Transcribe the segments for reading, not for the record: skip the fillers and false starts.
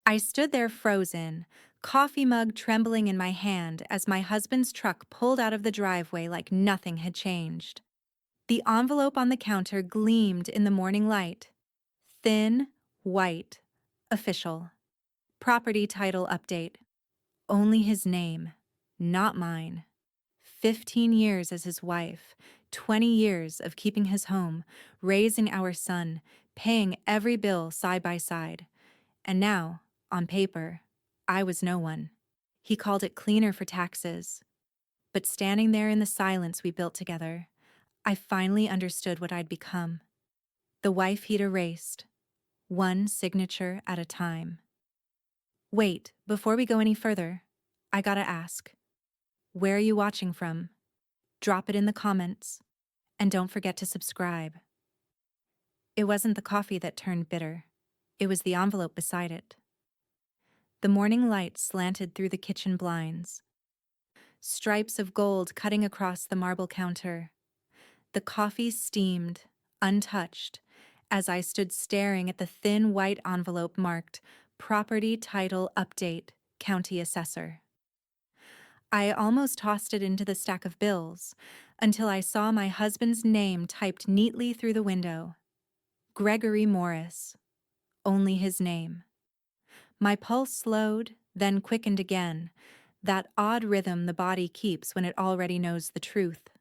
I stood there frozen, coffee mug trembling in my hand as my husband's truck pulled out of the driveway like nothing had changed. The envelope on the counter gleamed in the morning light. Thin, white, official. Property title update. Only his name, not mine. 15 years as his wife, 20 years of keeping his home, raising our son, paying every bill side by side. And now, on paper, I was no one. He called it cleaner for taxes. But standing there in the silence we built together, I finally understood what I'd become. The wife he'd erased, one signature at a time. Wait, before we go any further, I gotta ask, where are you watching from? Drop it in the comments, and don't forget to subscribe. It wasn't the coffee that turned bitter. It was the envelope beside it. The morning light slanted through the kitchen blinds. Stripes of gold cutting across the marble counter. The coffee steamed, untouched, as I stood staring at the thin white envelope marked Property Title Update, County Assessor. I almost tossed it into the stack of bills until I saw my husband's name typed neatly through the window. Gregory Morris. Only his name. My pulse slowed, then quickened again, that odd rhythm the body keeps when it already knows the truth.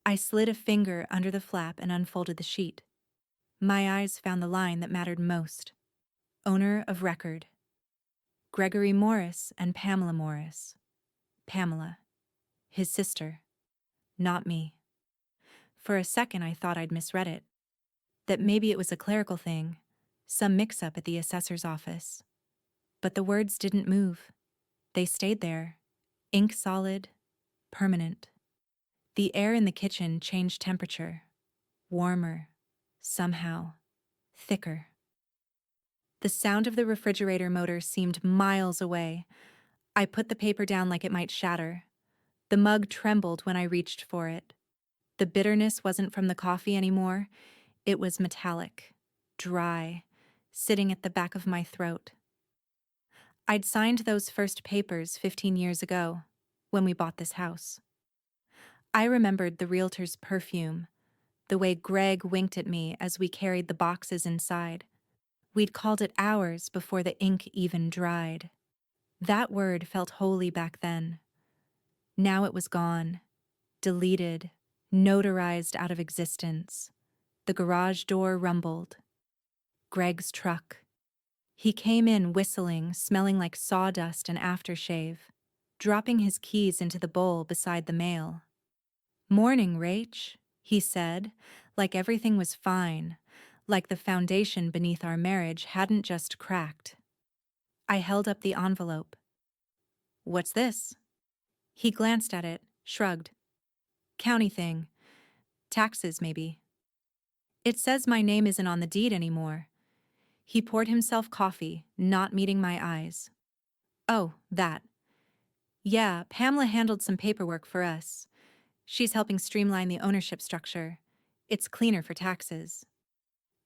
I slid a finger under the flap and unfolded the sheet. My eyes found the line that mattered most. Owner of record. Gregory Morris and Pamela Morris. Pamela. His sister. Not me. For a second I thought I'd misread it. That maybe it was a clerical thing, some mix-up at the assessor's office. But the words didn't move. They stayed there, ink solid, permanent. The air in the kitchen changed temperature. Warmer. Somehow. Thicker. The sound of the refrigerator motor seemed miles away. I put the paper down like it might shatter. The mug trembled when I reached for it. The bitterness wasn't from the coffee anymore. It was metallic, dry, sitting at the back of my throat. I'd signed those first papers 15 years ago, when we bought this house. I remembered the realtor's perfume, the way Greg winked at me as we carried the boxes inside. We'd called it ours before the ink even dried. That word felt holy back then. Now it was gone, deleted, notarized out of existence. The garage door rumbled. Greg's truck. He came in whistling, smelling like sawdust and aftershave, dropping his keys into the bowl beside the mail. "Morning, Rach," he said, like everything was fine, like the foundation beneath our marriage hadn't just cracked. I held up the envelope. "What's this?" He glanced at it, shrugged. "County thing. Taxes, maybe." "It says my name isn't on the deed anymore." He poured himself coffee, not meeting my eyes. "Oh, that. Yeah, Pamela handled some paperwork for us. She's helping streamline the ownership structure. It's cleaner for taxes."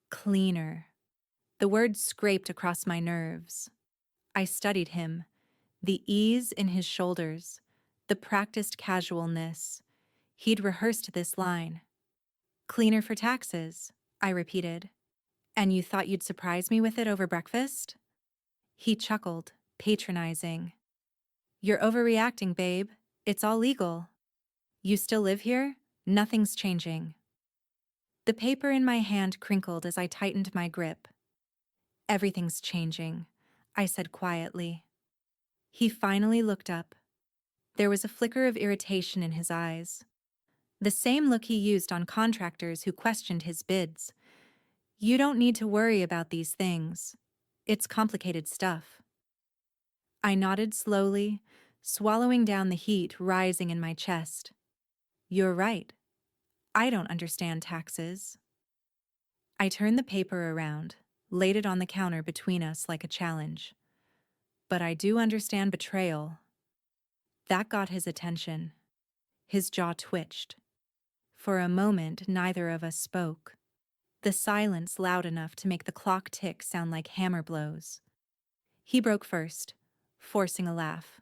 Cleaner. The word scraped across my nerves. I studied him. The ease in his shoulders. The practiced casualness. He'd rehearsed this line. "Cleaner for taxes," I repeated. "And you thought you'd surprise me with it over breakfast?" He chuckled, patronizing. "You're overreacting, babe. It's all legal. You still live here? Nothing's changing." The paper in my hand crinkled as I tightened my grip. "Everything's changing," I said quietly. He finally looked up. There was a flicker of irritation in his eyes. The same look he used on contractors who questioned his bids. "You don't need to worry about these things. It's complicated stuff." I nodded slowly, swallowing down the heat rising in my chest. "You're right. I don't understand taxes." I turned the paper around, laid it on the counter between us like a challenge. "But I do understand betrayal." That got his attention. His jaw twitched. For a moment, neither of us spoke. The silence loud enough to make the clock tick sound like hammer blows. He broke first, forcing a laugh.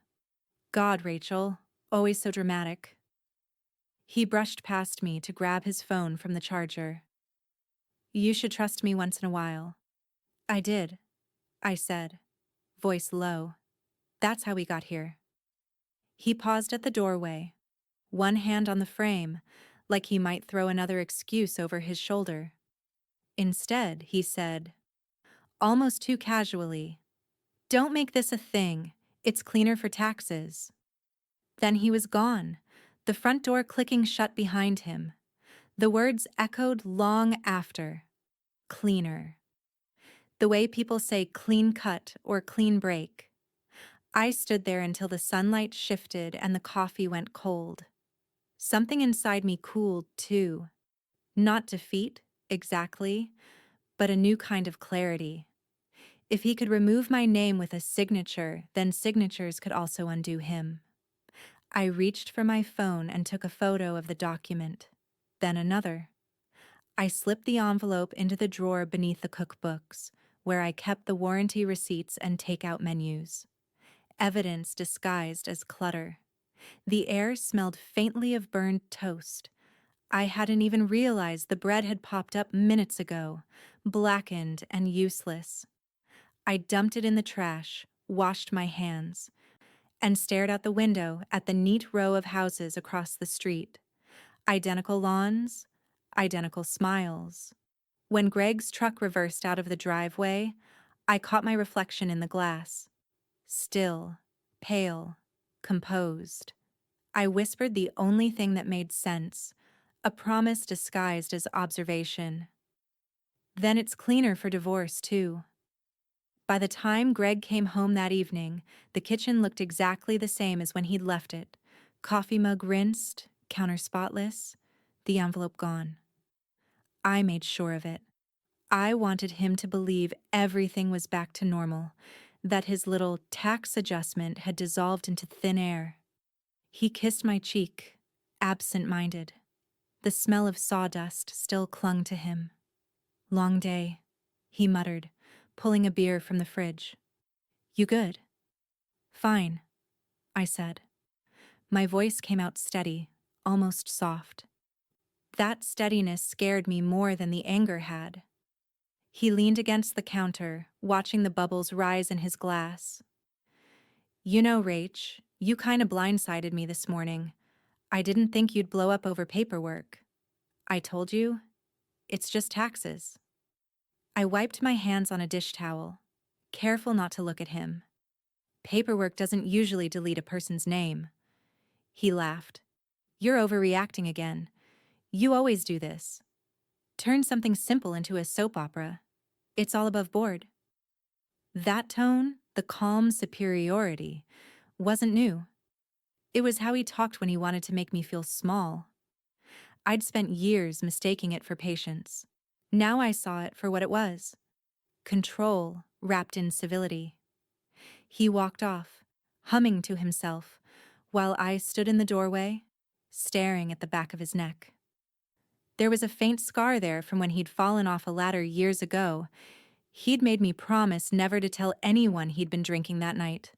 God, Rachel, always so dramatic. He brushed past me to grab his phone from the charger. You should trust me once in a while. I did, I said, voice low. That's how we got here. He paused at the doorway, one hand on the frame, like he might throw another excuse over his shoulder. Instead, he said, almost too casually, don't make this a thing. It's cleaner for taxes. Then he was gone, the front door clicking shut behind him. The words echoed long after. Cleaner. The way people say clean cut or clean break. I stood there until the sunlight shifted and the coffee went cold. Something inside me cooled, too. Not defeat, exactly, but a new kind of clarity. If he could remove my name with a signature, then signatures could also undo him. I reached for my phone and took a photo of the document, then another. I slipped the envelope into the drawer beneath the cookbooks, where I kept the warranty receipts and takeout menus. Evidence disguised as clutter. The air smelled faintly of burned toast. I hadn't even realized the bread had popped up minutes ago, blackened and useless. I dumped it in the trash, washed my hands, and stared out the window at the neat row of houses across the street. Identical lawns, identical smiles. When Greg's truck reversed out of the driveway, I caught my reflection in the glass. Still, pale, composed. I whispered the only thing that made sense, a promise disguised as observation. Then it's cleaner for divorce, too. By the time Greg came home that evening, the kitchen looked exactly the same as when he'd left it. Coffee mug rinsed, counter spotless, the envelope gone. I made sure of it. I wanted him to believe everything was back to normal, that his little tax adjustment had dissolved into thin air. He kissed my cheek, absent-minded. The smell of sawdust still clung to him. Long day, he muttered, pulling a beer from the fridge. You good? Fine, I said. My voice came out steady, almost soft. That steadiness scared me more than the anger had. He leaned against the counter, watching the bubbles rise in his glass. You know, Rach, you kinda blindsided me this morning. I didn't think you'd blow up over paperwork. I told you, it's just taxes. I wiped my hands on a dish towel, careful not to look at him. Paperwork doesn't usually delete a person's name. He laughed. You're overreacting again. You always do this. Turn something simple into a soap opera. It's all above board. That tone, the calm superiority, wasn't new. It was how he talked when he wanted to make me feel small. I'd spent years mistaking it for patience. Now I saw it for what it was. Control wrapped in civility. He walked off, humming to himself, while I stood in the doorway, staring at the back of his neck. There was a faint scar there from when he'd fallen off a ladder years ago. He'd made me promise never to tell anyone he'd been drinking that night.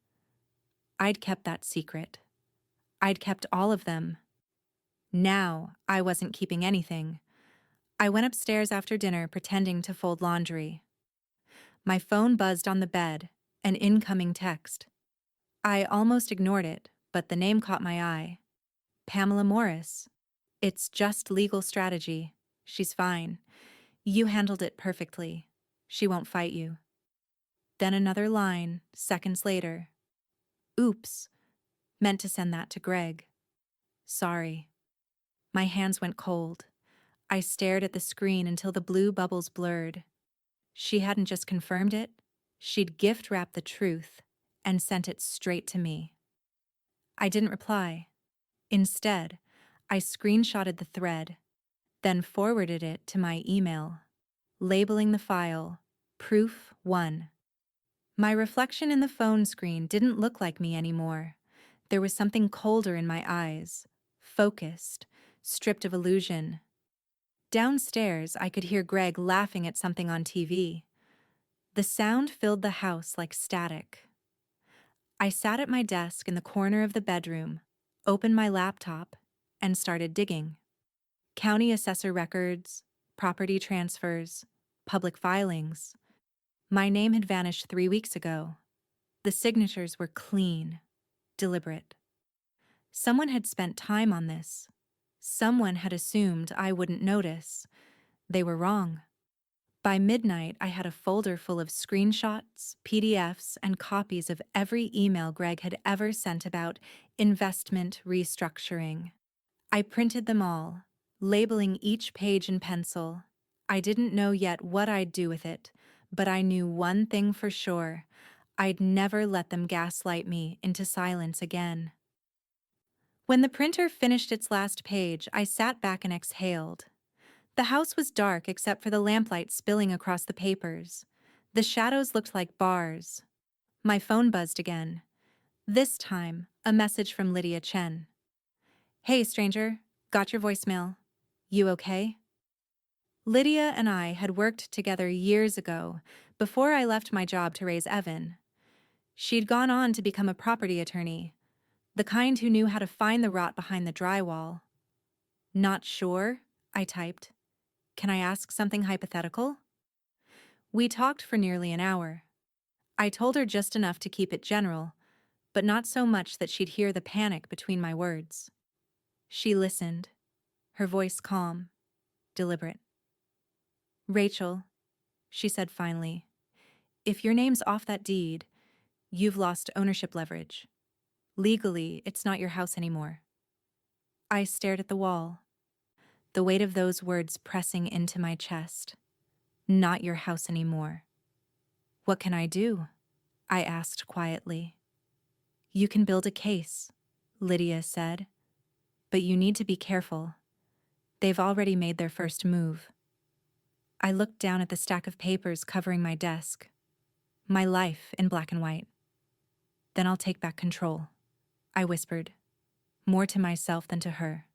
I'd kept that secret. I'd kept all of them. Now I wasn't keeping anything. I went upstairs after dinner pretending to fold laundry. My phone buzzed on the bed, an incoming text. I almost ignored it, but the name caught my eye. Pamela Morris. It's just legal strategy. She's fine. You handled it perfectly. She won't fight you. Then another line, seconds later. Oops. Meant to send that to Greg. Sorry. My hands went cold. I stared at the screen until the blue bubbles blurred. She hadn't just confirmed it, she'd gift-wrapped the truth and sent it straight to me. I didn't reply. Instead, I screenshotted the thread, then forwarded it to my email, labeling the file Proof 1. My reflection in the phone screen didn't look like me anymore. There was something colder in my eyes, focused, stripped of illusion. Downstairs, I could hear Greg laughing at something on TV. The sound filled the house like static. I sat at my desk in the corner of the bedroom, opened my laptop, and started digging. County assessor records, property transfers, public filings. My name had vanished 3 weeks ago. The signatures were clean, deliberate. Someone had spent time on this. Someone had assumed I wouldn't notice. They were wrong. By midnight, I had a folder full of screenshots, PDFs, and copies of every email Greg had ever sent about investment restructuring. I printed them all, labeling each page in pencil. I didn't know yet what I'd do with it, but I knew one thing for sure. I'd never let them gaslight me into silence again. When the printer finished its last page, I sat back and exhaled. The house was dark except for the lamplight spilling across the papers. The shadows looked like bars. My phone buzzed again. This time, a message from Lydia Chen. "Hey, stranger. Got your voicemail. You okay?" Lydia and I had worked together years ago, before I left my job to raise Evan. She'd gone on to become a property attorney, the kind who knew how to find the rot behind the drywall. "Not sure?" I typed. "Can I ask something hypothetical?" We talked for nearly an hour. I told her just enough to keep it general, but not so much that she'd hear the panic between my words. She listened, her voice calm, deliberate. "Rachel," she said finally, "if your name's off that deed, you've lost ownership leverage. Legally, it's not your house anymore." I stared at the wall, the weight of those words pressing into my chest. Not your house anymore. "What can I do?" I asked quietly. "You can build a case," Lydia said, "but you need to be careful. They've already made their first move." I looked down at the stack of papers covering my desk. My life in black and white. "Then I'll take back control," I whispered, more to myself than to her.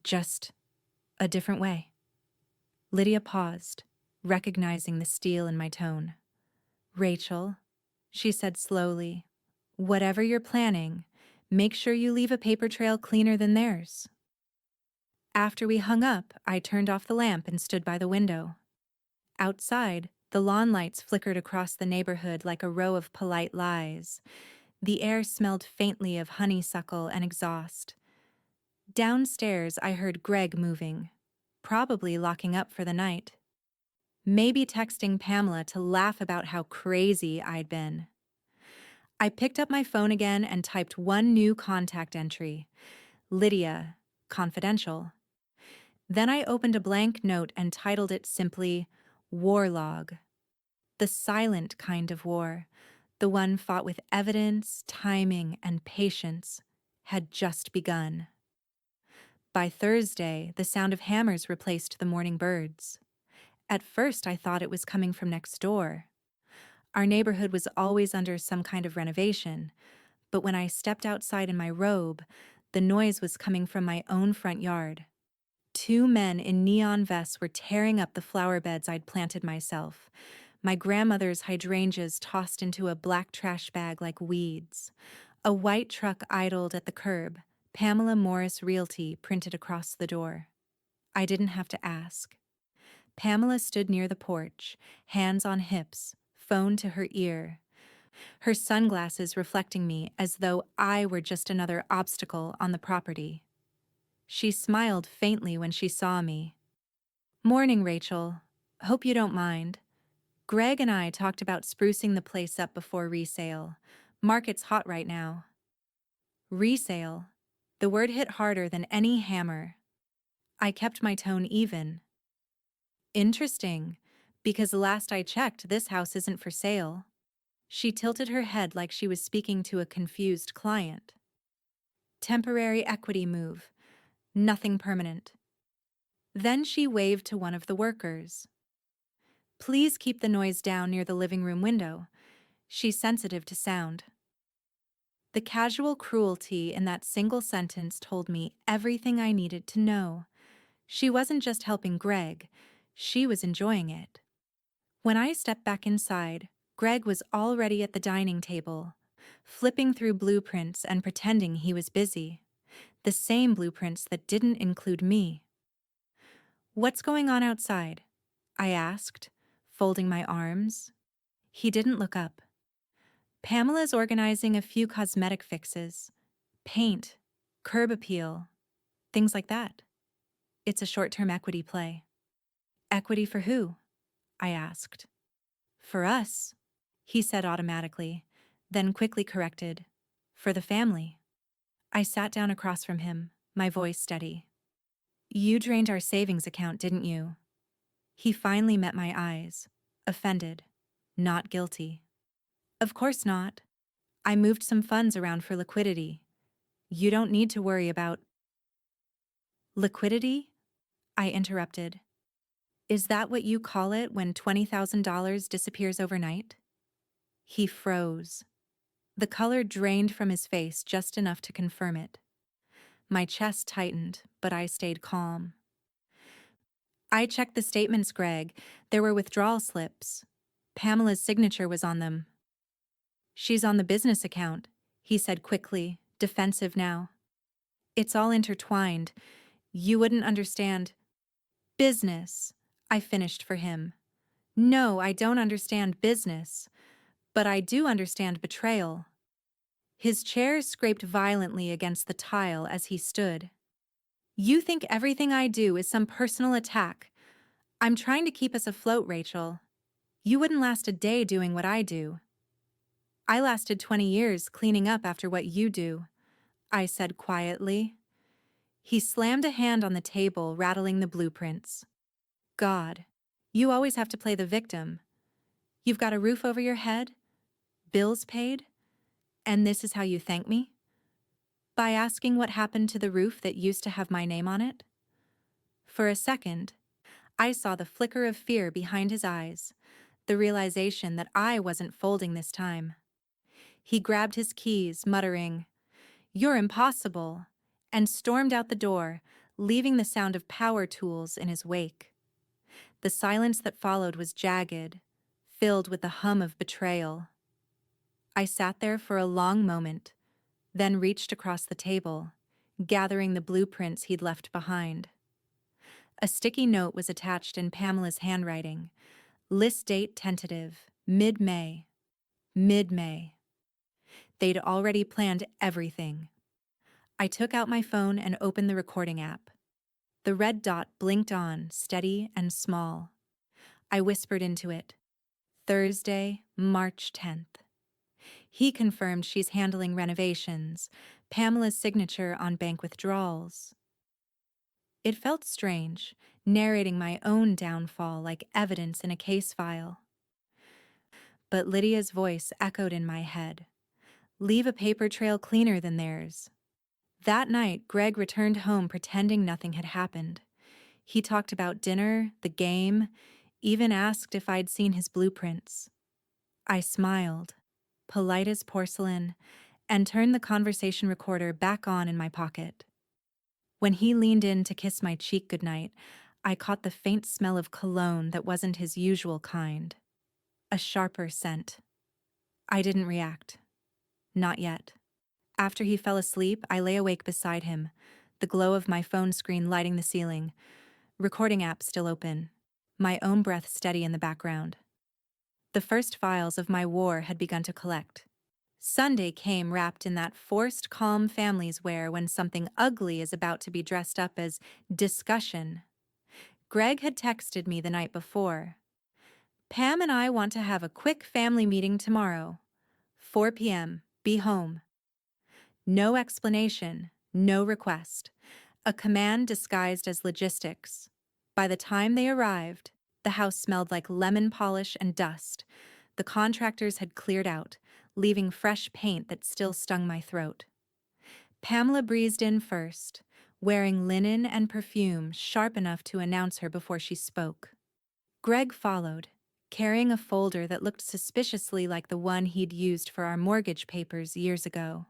"Just a different way." Lydia paused, recognizing the steel in my tone. "Rachel," she said slowly, "whatever you're planning, make sure you leave a paper trail cleaner than theirs." After we hung up, I turned off the lamp and stood by the window. Outside, the lawn lights flickered across the neighborhood like a row of polite lies. The air smelled faintly of honeysuckle and exhaust. Downstairs, I heard Greg moving, probably locking up for the night. Maybe texting Pamela to laugh about how crazy I'd been. I picked up my phone again and typed one new contact entry: Lydia, confidential. Then I opened a blank note and titled it simply, "War Log." The silent kind of war, the one fought with evidence, timing, and patience, had just begun. By Thursday, the sound of hammers replaced the morning birds. At first, I thought it was coming from next door. Our neighborhood was always under some kind of renovation, but when I stepped outside in my robe, the noise was coming from my own front yard. Two men in neon vests were tearing up the flower beds I'd planted myself, my grandmother's hydrangeas tossed into a black trash bag like weeds. A white truck idled at the curb, Pamela Morris Realty printed across the door. I didn't have to ask. Pamela stood near the porch, hands on hips, phone to her ear, her sunglasses reflecting me as though I were just another obstacle on the property. She smiled faintly when she saw me. "Morning, Rachel. Hope you don't mind. Greg and I talked about sprucing the place up before resale. Market's hot right now." Resale. The word hit harder than any hammer. I kept my tone even. "Interesting, because last I checked, this house isn't for sale." She tilted her head like she was speaking to a confused client. "Temporary equity move. Nothing permanent." Then she waved to one of the workers. "Please keep the noise down near the living room window. She's sensitive to sound." The casual cruelty in that single sentence told me everything I needed to know. She wasn't just helping Greg, she was enjoying it. When I stepped back inside, Greg was already at the dining table, flipping through blueprints and pretending he was busy. The same blueprints that didn't include me. "What's going on outside?" I asked, folding my arms. He didn't look up. "Pamela's organizing a few cosmetic fixes. Paint, curb appeal, things like that. It's a short-term equity play." "Equity for who?" I asked. "For us," he said automatically, then quickly corrected. "For the family." I sat down across from him, my voice steady. "You drained our savings account, didn't you?" He finally met my eyes, offended, not guilty. "Of course not. I moved some funds around for liquidity. You don't need to worry about—" "Liquidity?" I interrupted. "Is that what you call it when $20,000 disappears overnight?" He froze. The color drained from his face just enough to confirm it. My chest tightened, but I stayed calm. "I checked the statements, Greg. There were withdrawal slips. Pamela's signature was on them." "She's on the business account," he said quickly, defensive now. "It's all intertwined. You wouldn't understand—" "Business," I finished for him. "No, I don't understand business, but I do understand betrayal." His chair scraped violently against the tile as he stood. "You think everything I do is some personal attack. I'm trying to keep us afloat, Rachel. You wouldn't last a day doing what I do." "I lasted 20 years cleaning up after what you do," I said quietly. He slammed a hand on the table, rattling the blueprints. "God, you always have to play the victim. You've got a roof over your head, bills paid, and this is how you thank me? By asking what happened to the roof that used to have my name on it?" For a second, I saw the flicker of fear behind his eyes, the realization that I wasn't folding this time. He grabbed his keys, muttering, "You're impossible," and stormed out the door, leaving the sound of power tools in his wake. The silence that followed was jagged, filled with the hum of betrayal. I sat there for a long moment, then reached across the table, gathering the blueprints he'd left behind. A sticky note was attached in Pamela's handwriting. List date tentative, mid-May. Mid-May. They'd already planned everything. I took out my phone and opened the recording app. The red dot blinked on, steady and small. I whispered into it, "Thursday, March 10th. He confirmed she's handling renovations, Pamela's signature on bank withdrawals." It felt strange, narrating my own downfall like evidence in a case file. But Lydia's voice echoed in my head. "Leave a paper trail cleaner than theirs." That night, Greg returned home pretending nothing had happened. He talked about dinner, the game, even asked if I'd seen his blueprints. I smiled, polite as porcelain, and turned the conversation recorder back on in my pocket. When he leaned in to kiss my cheek goodnight, I caught the faint smell of cologne that wasn't his usual kind. A sharper scent. I didn't react. Not yet. After he fell asleep, I lay awake beside him, the glow of my phone screen lighting the ceiling, recording app still open, my own breath steady in the background. The first files of my war had begun to collect. Sunday came wrapped in that forced calm families wear when something ugly is about to be dressed up as discussion. Greg had texted me the night before. "Pam and I want to have a quick family meeting tomorrow. 4 p.m. Be home." No explanation, no request. A command disguised as logistics. By the time they arrived, the house smelled like lemon polish and dust. The contractors had cleared out, leaving fresh paint that still stung my throat. Pamela breezed in first, wearing linen and perfume sharp enough to announce her before she spoke. Greg followed, carrying a folder that looked suspiciously like the one he'd used for our mortgage papers years ago.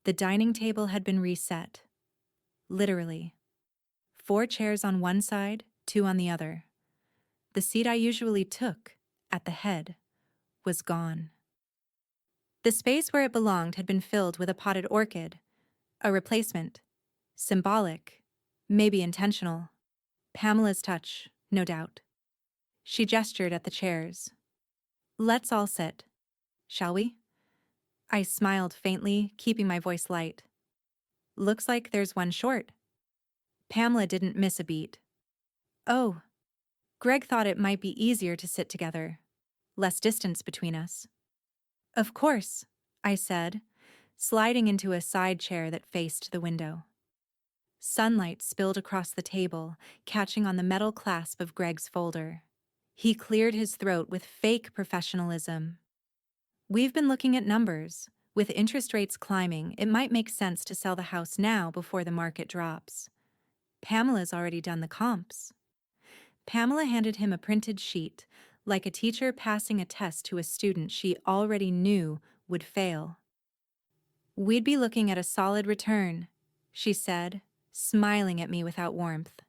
The dining table had been reset. Literally. 4 chairs on one side, 2 on the other. The seat I usually took, at the head, was gone. The space where it belonged had been filled with a potted orchid, a replacement, symbolic, maybe intentional. Pamela's touch, no doubt. She gestured at the chairs. Let's all sit, shall we? I smiled faintly, keeping my voice light. Looks like there's one short. Pamela didn't miss a beat. Oh, Greg thought it might be easier to sit together. Less distance between us. Of course, I said, sliding into a side chair that faced the window. Sunlight spilled across the table, catching on the metal clasp of Greg's folder. He cleared his throat with fake professionalism. We've been looking at numbers. With interest rates climbing, it might make sense to sell the house now before the market drops. Pamela's already done the comps. Pamela handed him a printed sheet, like a teacher passing a test to a student she already knew would fail. We'd be looking at a solid return, she said, smiling at me without warmth.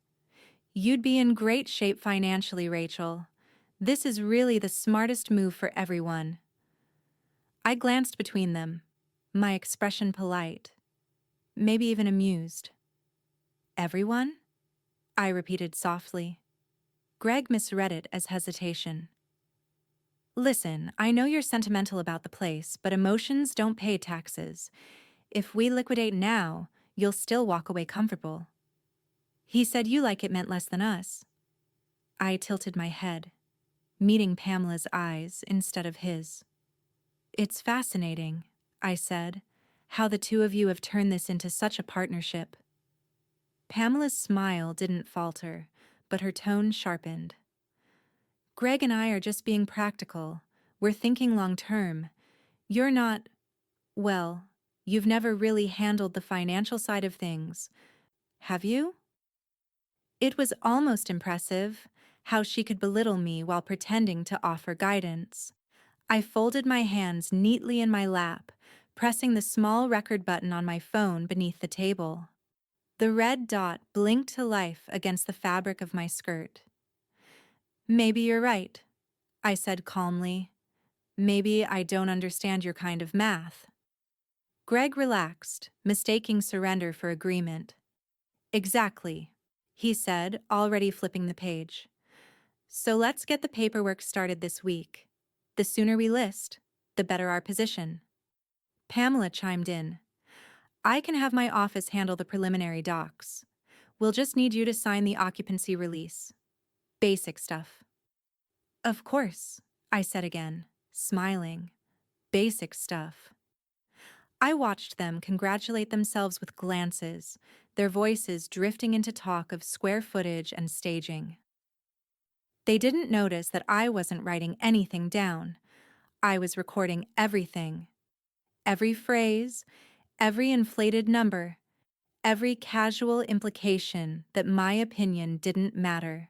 You'd be in great shape financially, Rachel. This is really the smartest move for everyone. I glanced between them, my expression polite, maybe even amused. Everyone? I repeated softly. Greg misread it as hesitation. Listen, I know you're sentimental about the place, but emotions don't pay taxes. If we liquidate now, you'll still walk away comfortable. He said you like it meant less than us. I tilted my head, meeting Pamela's eyes instead of his. It's fascinating, I said, how the two of you have turned this into such a partnership. Pamela's smile didn't falter, but her tone sharpened. Greg and I are just being practical. We're thinking long term. You're not, well, you've never really handled the financial side of things, have you? It was almost impressive how she could belittle me while pretending to offer guidance. I folded my hands neatly in my lap, pressing the small record button on my phone beneath the table. The red dot blinked to life against the fabric of my skirt. Maybe you're right, I said calmly. Maybe I don't understand your kind of math. Greg relaxed, mistaking surrender for agreement. Exactly, he said, already flipping the page. So let's get the paperwork started this week. The sooner we list, the better our position. Pamela chimed in. I can have my office handle the preliminary docs. We'll just need you to sign the occupancy release. Basic stuff. Of course, I said again, smiling. Basic stuff. I watched them congratulate themselves with glances, their voices drifting into talk of square footage and staging. They didn't notice that I wasn't writing anything down. I was recording everything. Every phrase, every inflated number, every casual implication that my opinion didn't matter.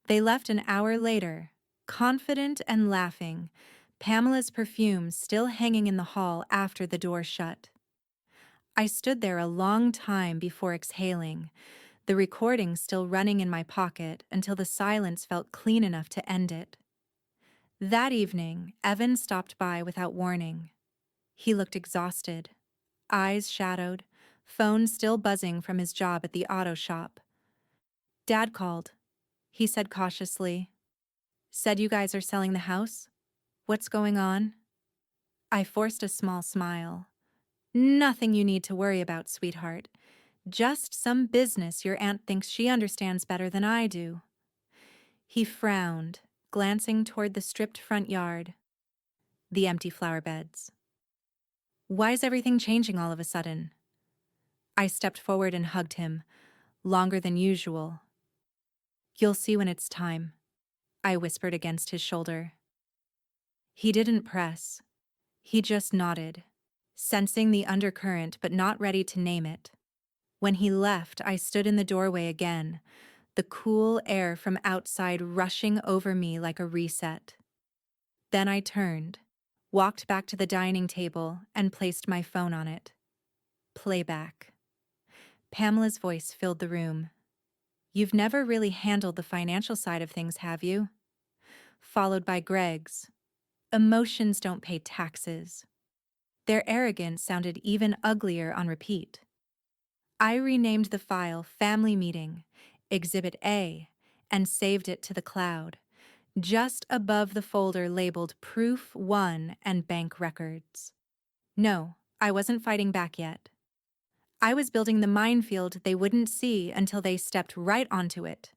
They left an hour later, confident and laughing, Pamela's perfume still hanging in the hall after the door shut. I stood there a long time before exhaling, the recording still running in my pocket until the silence felt clean enough to end it. That evening, Evan stopped by without warning. He looked exhausted, eyes shadowed, phone still buzzing from his job at the auto shop. Dad called, he said cautiously. Said you guys are selling the house? What's going on? I forced a small smile. Nothing you need to worry about, sweetheart. Just some business your aunt thinks she understands better than I do. He frowned, glancing toward the stripped front yard, the empty flower beds. Why's everything changing all of a sudden? I stepped forward and hugged him, longer than usual. You'll see when it's time, I whispered against his shoulder. He didn't press. He just nodded, sensing the undercurrent but not ready to name it. When he left, I stood in the doorway again, the cool air from outside rushing over me like a reset. Then I turned, walked back to the dining table, and placed my phone on it. Playback. Pamela's voice filled the room. You've never really handled the financial side of things, have you? followed by Greg's. Emotions don't pay taxes. Their arrogance sounded even uglier on repeat. I renamed the file Family Meeting, Exhibit A, and saved it to the cloud, just above the folder labeled Proof 1 and Bank Records. No, I wasn't fighting back yet. I was building the minefield they wouldn't see until they stepped right onto it.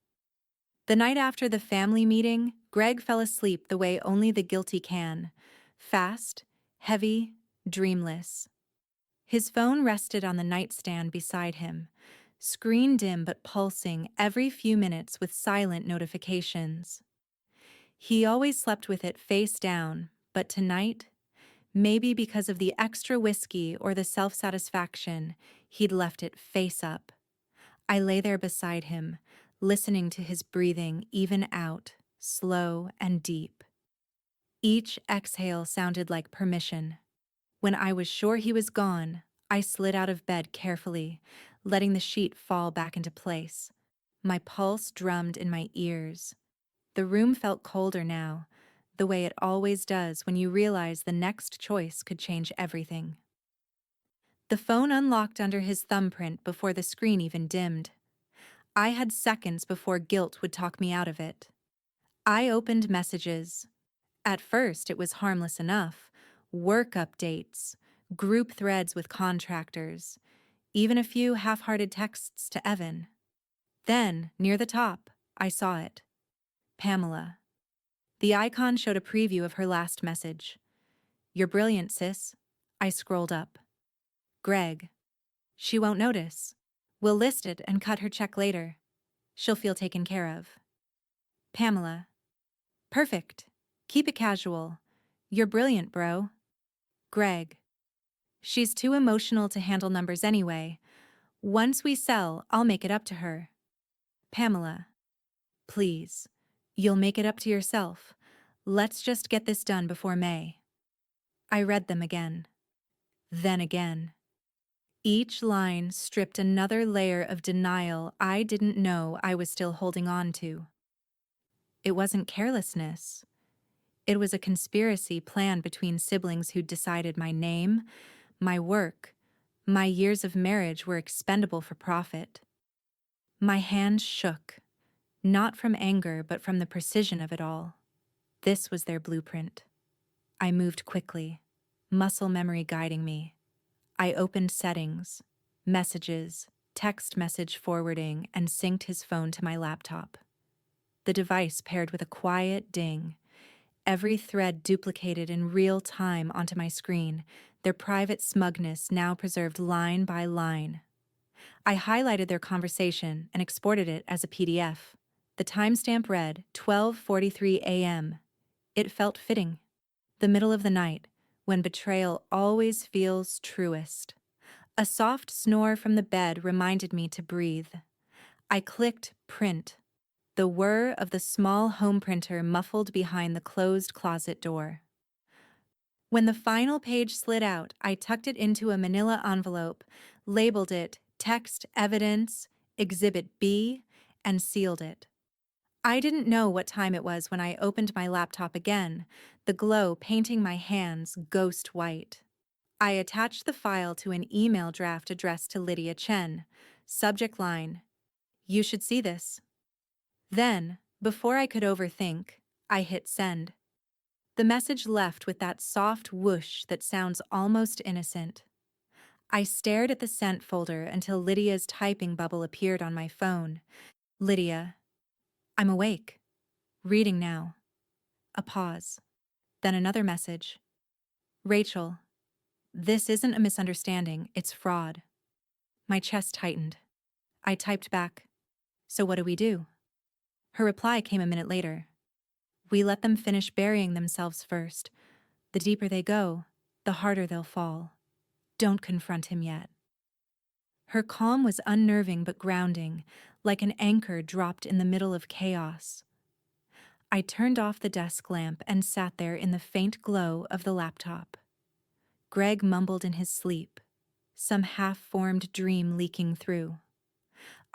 The night after the family meeting, Greg fell asleep the way only the guilty can. Fast, heavy, dreamless. His phone rested on the nightstand beside him, screen dim but pulsing every few minutes with silent notifications. He always slept with it face down, but tonight, maybe because of the extra whiskey or the self-satisfaction, he'd left it face up. I lay there beside him, listening to his breathing even out, slow and deep. Each exhale sounded like permission. When I was sure he was gone, I slid out of bed carefully, letting the sheet fall back into place. My pulse drummed in my ears. The room felt colder now, the way it always does when you realize the next choice could change everything. The phone unlocked under his thumbprint before the screen even dimmed. I had seconds before guilt would talk me out of it. I opened messages. At first, it was harmless enough. Work updates, group threads with contractors, even a few half-hearted texts to Evan. Then, near the top, I saw it. Pamela. The icon showed a preview of her last message. "You're brilliant, sis." I scrolled up. Greg. "She won't notice. We'll list it and cut her check later. She'll feel taken care of." Pamela. "Perfect. Keep it casual. You're brilliant, bro." Greg. "She's too emotional to handle numbers anyway. Once we sell, I'll make it up to her." Pamela. "Please. You'll make it up to yourself. Let's just get this done before May." I read them again. Then again. Each line stripped another layer of denial I didn't know I was still holding on to. It wasn't carelessness. It was a conspiracy planned between siblings who'd decided my name, my work, my years of marriage were expendable for profit. My hand shook, not from anger but from the precision of it all. This was their blueprint. I moved quickly, muscle memory guiding me. I opened settings, messages, text message forwarding, and synced his phone to my laptop. The device paired with a quiet ding, every thread duplicated in real time onto my screen, their private smugness now preserved line by line. I highlighted their conversation and exported it as a PDF. The timestamp read 12:43 a.m. It felt fitting. The middle of the night, when betrayal always feels truest. A soft snore from the bed reminded me to breathe. I clicked print. The whir of the small home printer muffled behind the closed closet door. When the final page slid out, I tucked it into a manila envelope, labeled it Text Evidence, Exhibit B, and sealed it. I didn't know what time it was when I opened my laptop again, the glow painting my hands ghost white. I attached the file to an email draft addressed to Lydia Chen. Subject line, "You should see this." Then, before I could overthink, I hit send. The message left with that soft whoosh that sounds almost innocent. I stared at the sent folder until Lydia's typing bubble appeared on my phone. Lydia. "I'm awake. Reading now." A pause. Then another message. "Rachel, this isn't a misunderstanding, it's fraud." My chest tightened. I typed back, "So what do we do?" Her reply came a minute later. "We let them finish burying themselves first. The deeper they go, the harder they'll fall. Don't confront him yet." Her calm was unnerving but grounding, like an anchor dropped in the middle of chaos. I turned off the desk lamp and sat there in the faint glow of the laptop. Greg mumbled in his sleep, some half-formed dream leaking through.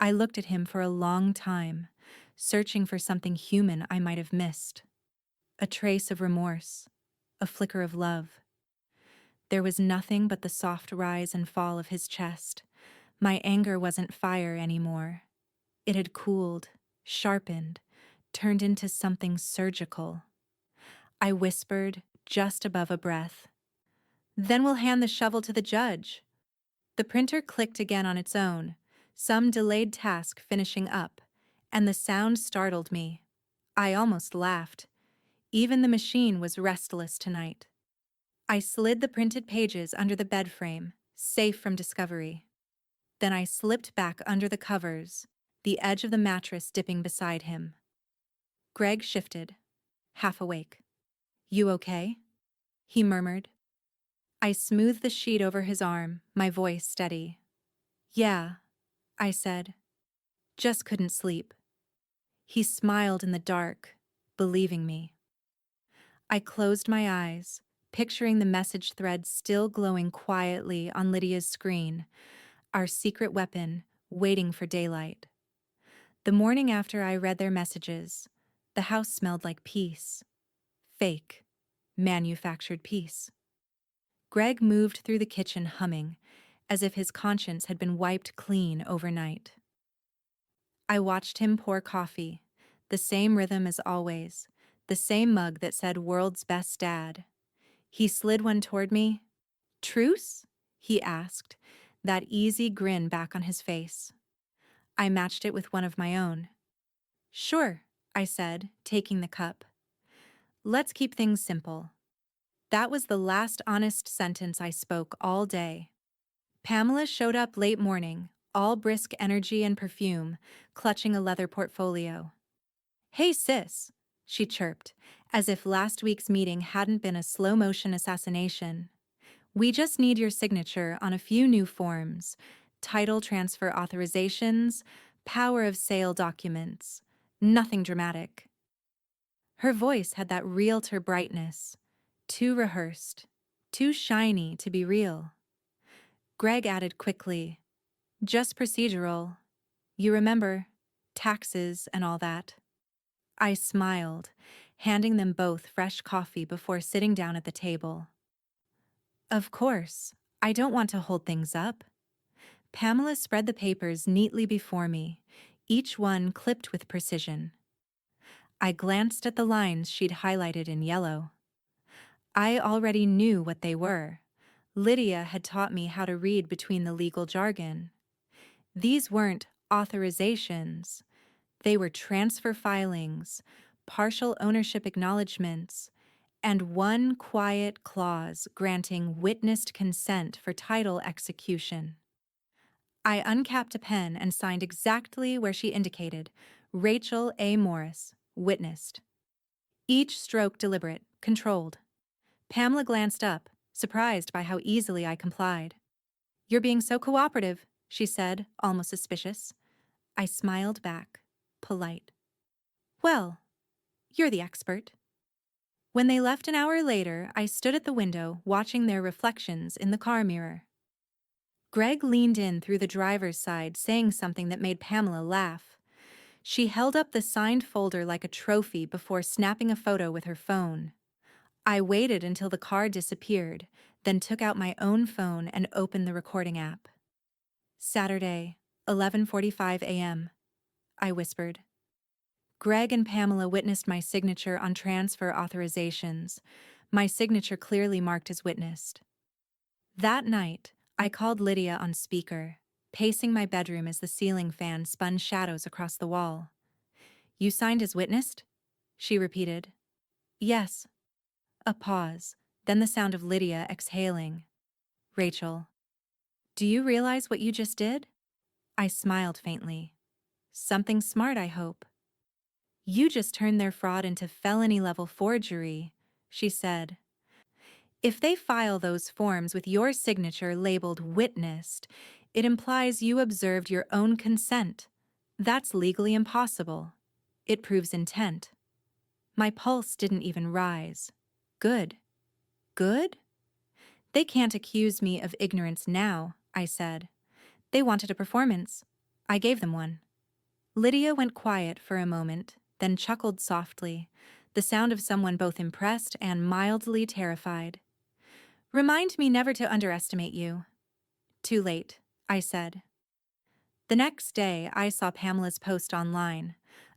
I looked at him for a long time, searching for something human I might have missed. a trace of remorse, a flicker of love. There was nothing but the soft rise and fall of his chest. My anger wasn't fire anymore. It had cooled, sharpened, turned into something surgical. I whispered, just above a breath, "Then we'll hand the shovel to the judge." The printer clicked again on its own, some delayed task finishing up, and the sound startled me. I almost laughed. Even the machine was restless tonight. I slid the printed pages under the bed frame, safe from discovery. Then I slipped back under the covers, the edge of the mattress dipping beside him. Greg shifted, half awake. "You okay?" he murmured. I smoothed the sheet over his arm, my voice steady. "Yeah," I said. "Just couldn't sleep." He smiled in the dark, believing me. I closed my eyes, picturing the message thread still glowing quietly on Lydia's screen, our secret weapon waiting for daylight. The morning after I read their messages, the house smelled like peace. Fake, manufactured peace. Greg moved through the kitchen humming, as if his conscience had been wiped clean overnight. I watched him pour coffee, the same rhythm as always, the same mug that said "World's Best Dad." He slid one toward me. "Truce?" he asked, that easy grin back on his face. I matched it with one of my own. "Sure," I said, taking the cup. "Let's keep things simple." That was the last honest sentence I spoke all day. Pamela showed up late morning, all brisk energy and perfume, clutching a leather portfolio. "Hey, sis," she chirped, as if last week's meeting hadn't been a slow-motion assassination. "We just need your signature on a few new forms: title transfer authorizations, power of sale documents. Nothing dramatic." Her voice had that realtor brightness, too rehearsed, too shiny to be real. Greg added quickly, "Just procedural. You remember, taxes and all that." I smiled, handing them both fresh coffee before sitting down at the table. "Of course, I don't want to hold things up." Pamela spread the papers neatly before me, each one clipped with precision. I glanced at the lines she'd highlighted in yellow. I already knew what they were. Lydia had taught me how to read between the legal jargon. These weren't authorizations. They were transfer filings, partial ownership acknowledgments, and one quiet clause granting witnessed consent for title execution. I uncapped a pen and signed exactly where she indicated, "Rachel A. Morris, witnessed." Each stroke deliberate, controlled. Pamela glanced up, surprised by how easily I complied. "You're being so cooperative," she said, almost suspicious. I smiled back, polite. "Well, you're the expert." When they left an hour later, I stood at the window watching their reflections in the car mirror. Greg leaned in through the driver's side, saying something that made Pamela laugh. She held up the signed folder like a trophy before snapping a photo with her phone. I waited until the car disappeared, then took out my own phone and opened the recording app. "Saturday, 11:45 a.m., I whispered. Greg and Pamela witnessed my signature on transfer authorizations, my signature clearly marked as witnessed. That night, I called Lydia on speaker, pacing my bedroom as the ceiling fan spun shadows across the wall. "You signed as witnessed?" she repeated. "Yes." A pause, then the sound of Lydia exhaling. "Rachel, do you realize what you just did?" I smiled faintly. "Something smart, I hope." "You just turned their fraud into felony-level forgery," she said. "If they file those forms with your signature labeled witnessed, it implies you observed your own consent. That's legally impossible. It proves intent." My pulse didn't even rise. Good. Good? "They can't accuse me of ignorance now," I said. "They wanted a performance. I gave them one." Lydia went quiet for a moment, then chuckled softly, the sound of someone both impressed and mildly terrified. Remind me never to underestimate you. Too late, I said. The next day, I saw Pamela's post online,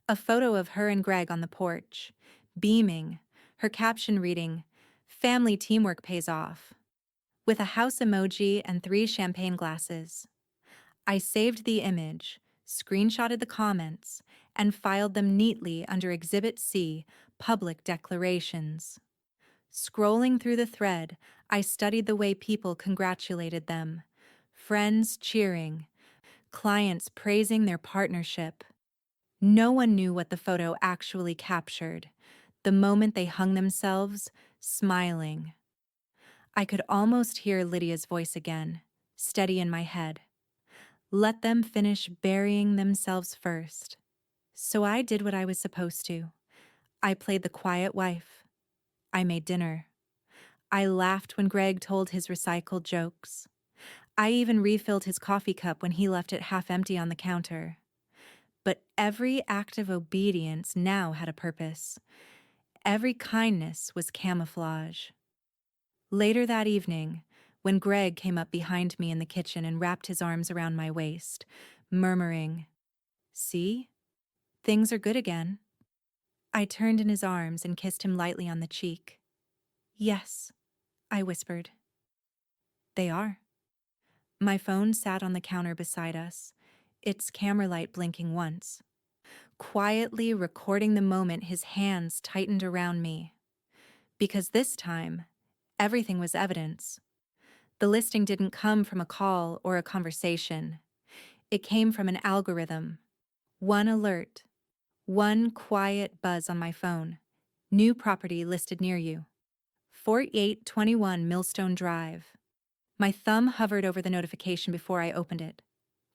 a photo of her and Greg on the porch, beaming, her caption reading, "Family teamwork pays off," with a house emoji and 3 champagne glasses. I saved the image, screenshotted the comments, and filed them neatly under Exhibit C, Public Declarations. Scrolling through the thread, I studied the way people congratulated them. Friends cheering, clients praising their partnership. No one knew what the photo actually captured, the moment they hung themselves, smiling. I could almost hear Lydia's voice again, steady in my head. Let them finish burying themselves first. So I did what I was supposed to. I played the quiet wife. I made dinner. I laughed when Greg told his recycled jokes. I even refilled his coffee cup when he left it half empty on the counter. But every act of obedience now had a purpose. Every kindness was camouflage. Later that evening, when Greg came up behind me in the kitchen and wrapped his arms around my waist, murmuring, "See? Things are good again." I turned in his arms and kissed him lightly on the cheek. "Yes," I whispered. "They are." My phone sat on the counter beside us, its camera light blinking once, quietly recording the moment his hands tightened around me. Because this time, everything was evidence. The listing didn't come from a call or a conversation. It came from an algorithm. One alert. One quiet buzz on my phone. New property listed near you. 4821 Millstone Drive. My thumb hovered over the notification before I opened it.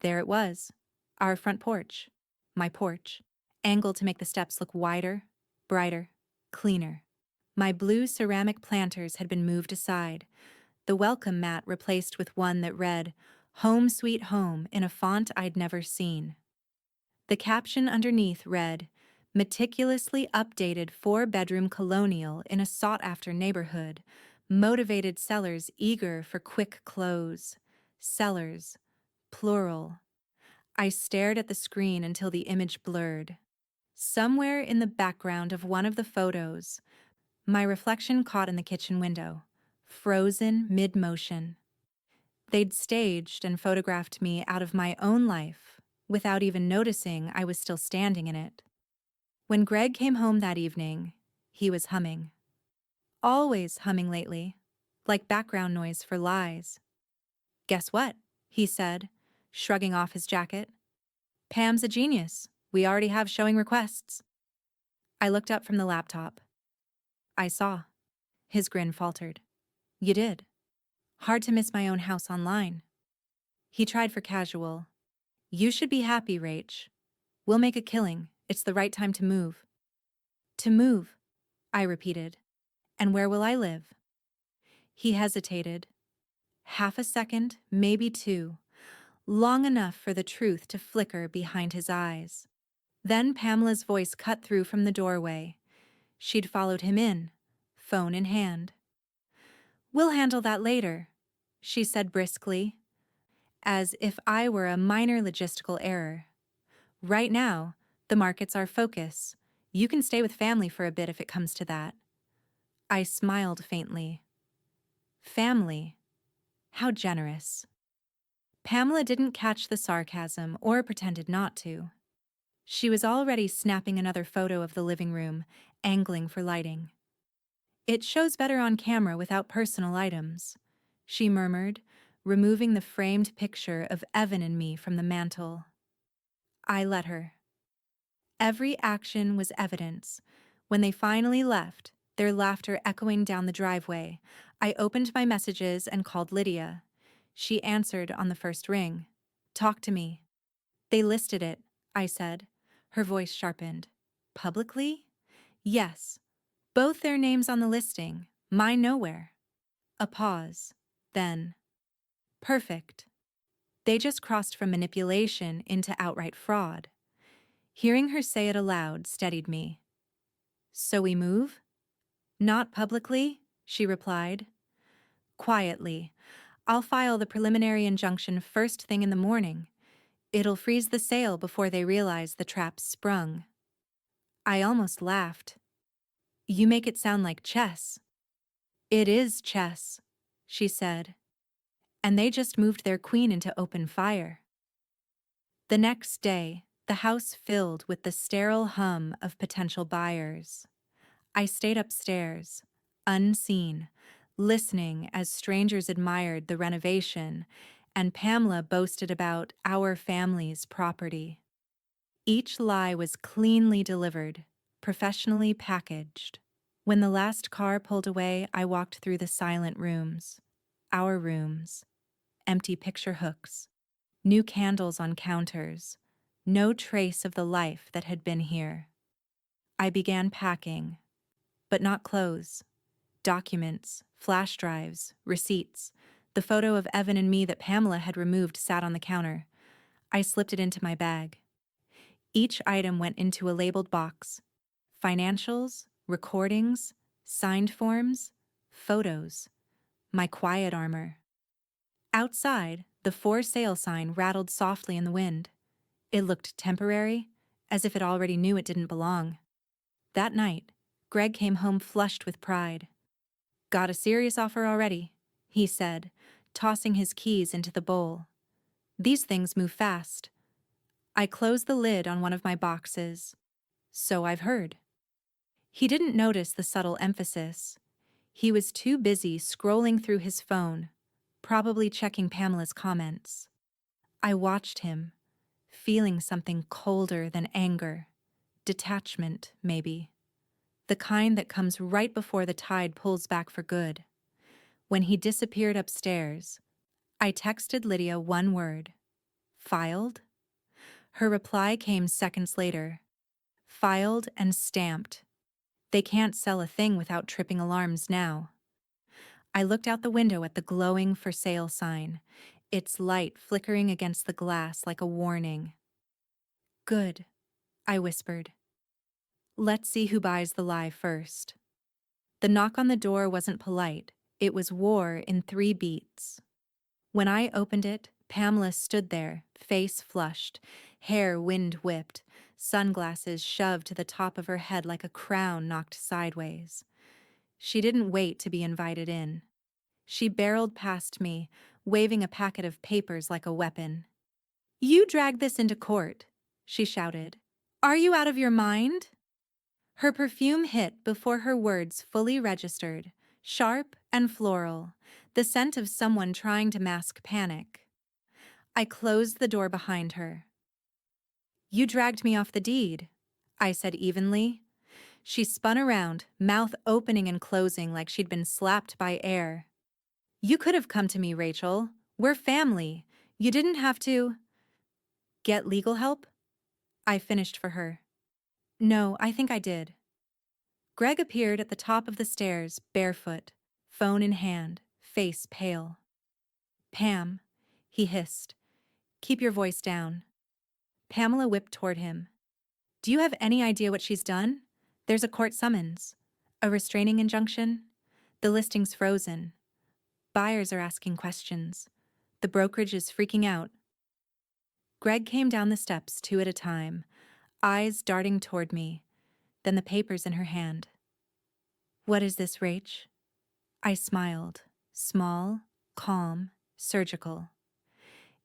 There it was. Our front porch. My porch. Angled to make the steps look wider, brighter, cleaner. My blue ceramic planters had been moved aside, the welcome mat replaced with one that read, "Home Sweet Home," in a font I'd never seen. The caption underneath read, "Meticulously updated 4-bedroom colonial in a sought-after neighborhood. Motivated sellers eager for quick close." Sellers, plural. I stared at the screen until the image blurred. Somewhere in the background of one of the photos, my reflection caught in the kitchen window, frozen mid-motion. They'd staged and photographed me out of my own life, without even noticing I was still standing in it. When Greg came home that evening, he was humming. Always humming lately, like background noise for lies. "Guess what?" he said, shrugging off his jacket. "Pam's a genius. We already have showing requests." I looked up from the laptop. "I saw." His grin faltered. "You did. Hard to miss my own house online." He tried for casual. "You should be happy, Rach. We'll make a killing. It's the right time to move." "To move," I repeated. "And where will I live?" He hesitated. Half a second, maybe 2. Long enough for the truth to flicker behind his eyes. Then Pamela's voice cut through from the doorway. She'd followed him in, phone in hand. "We'll handle that later," she said briskly, as if I were a minor logistical error. "Right now, the market's our focus. You can stay with family for a bit if it comes to that." I smiled faintly. Family. How generous. Pamela didn't catch the sarcasm or pretended not to. She was already snapping another photo of the living room, angling for lighting. "It shows better on camera without personal items," she murmured, removing the framed picture of Evan and me from the mantel. I let her. Every action was evidence. When they finally left, their laughter echoing down the driveway, I opened my messages and called Lydia. She answered on the first ring. "Talk to me." "They listed it," I said. Her voice sharpened. "Publicly?" "Yes. Both their names on the listing, mine nowhere." A pause. Then, "Perfect." They just crossed from manipulation into outright fraud. Hearing her say it aloud steadied me. So we move? Not publicly, she replied. Quietly. I'll file the preliminary injunction first thing in the morning. It'll freeze the sale before they realize the trap's sprung. I almost laughed. You make it sound like chess. It is chess, she said. And they just moved their queen into open fire. The next day, the house filled with the sterile hum of potential buyers. I stayed upstairs, unseen, listening as strangers admired the renovation, and Pamela boasted about our family's property. Each lie was cleanly delivered, professionally packaged. When the last car pulled away, I walked through the silent rooms. Our rooms. Empty picture hooks. New candles on counters. No trace of the life that had been here. I began packing, but not clothes. Documents, flash drives, receipts. The photo of Evan and me that Pamela had removed sat on the counter. I slipped it into my bag. Each item went into a labeled box. Financials, recordings, signed forms, photos. My quiet armor. Outside, the for sale sign rattled softly in the wind. It looked temporary, as if it already knew it didn't belong. That night, Greg came home flushed with pride. Got a serious offer already, he said, tossing his keys into the bowl. These things move fast. I closed the lid on one of my boxes. So I've heard. He didn't notice the subtle emphasis. He was too busy scrolling through his phone, probably checking Pamela's comments. I watched him, feeling something colder than anger. Detachment, maybe. The kind that comes right before the tide pulls back for good. When he disappeared upstairs, I texted Lydia one word. Filed? Her reply came seconds later. Filed and stamped. They can't sell a thing without tripping alarms now. I looked out the window at the glowing for sale sign, its light flickering against the glass like a warning. Good, I whispered. Let's see who buys the lie first. The knock on the door wasn't polite. It was war in 3 beats. When I opened it, Pamela stood there, face flushed, hair wind-whipped, sunglasses shoved to the top of her head like a crown knocked sideways. She didn't wait to be invited in. She barreled past me, waving a packet of papers like a weapon. "You dragged this into court," she shouted. "Are you out of your mind?" Her perfume hit before her words fully registered, sharp and floral, the scent of someone trying to mask panic. I closed the door behind her. "You dragged me off the deed," I said evenly. She spun around, mouth opening and closing like she'd been slapped by air. "You could have come to me, Rachel. We're family. You didn't have to—" "Get legal help?" I finished for her. "No, I think I did." Greg appeared at the top of the stairs, barefoot, phone in hand, face pale. "Pam," he hissed. "Keep your voice down." Pamela whipped toward him. "Do you have any idea what she's done? There's a court summons. A restraining injunction. The listing's frozen. Buyers are asking questions. The brokerage is freaking out." Greg came down the steps 2 at a time, eyes darting toward me, then the papers in her hand. "What is this, Rach?" I smiled, small, calm, surgical.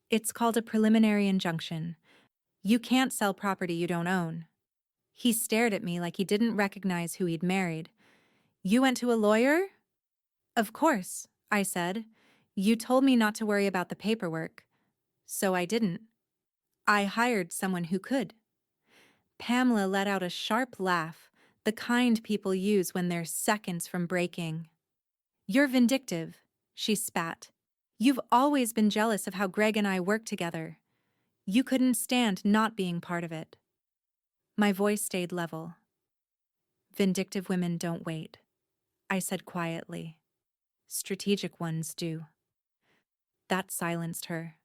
"It's called a preliminary injunction. You can't sell property you don't own." He stared at me like he didn't recognize who he'd married. "You went to a lawyer?" "Of course," I said. "You told me not to worry about the paperwork." So I didn't. I hired someone who could. Pamela let out a sharp laugh, the kind people use when they're seconds from breaking. "You're vindictive," she spat. "You've always been jealous of how Greg and I work together. You couldn't stand not being part of it." My voice stayed level. "Vindictive women don't wait," I said quietly. "Strategic ones do." That silenced her.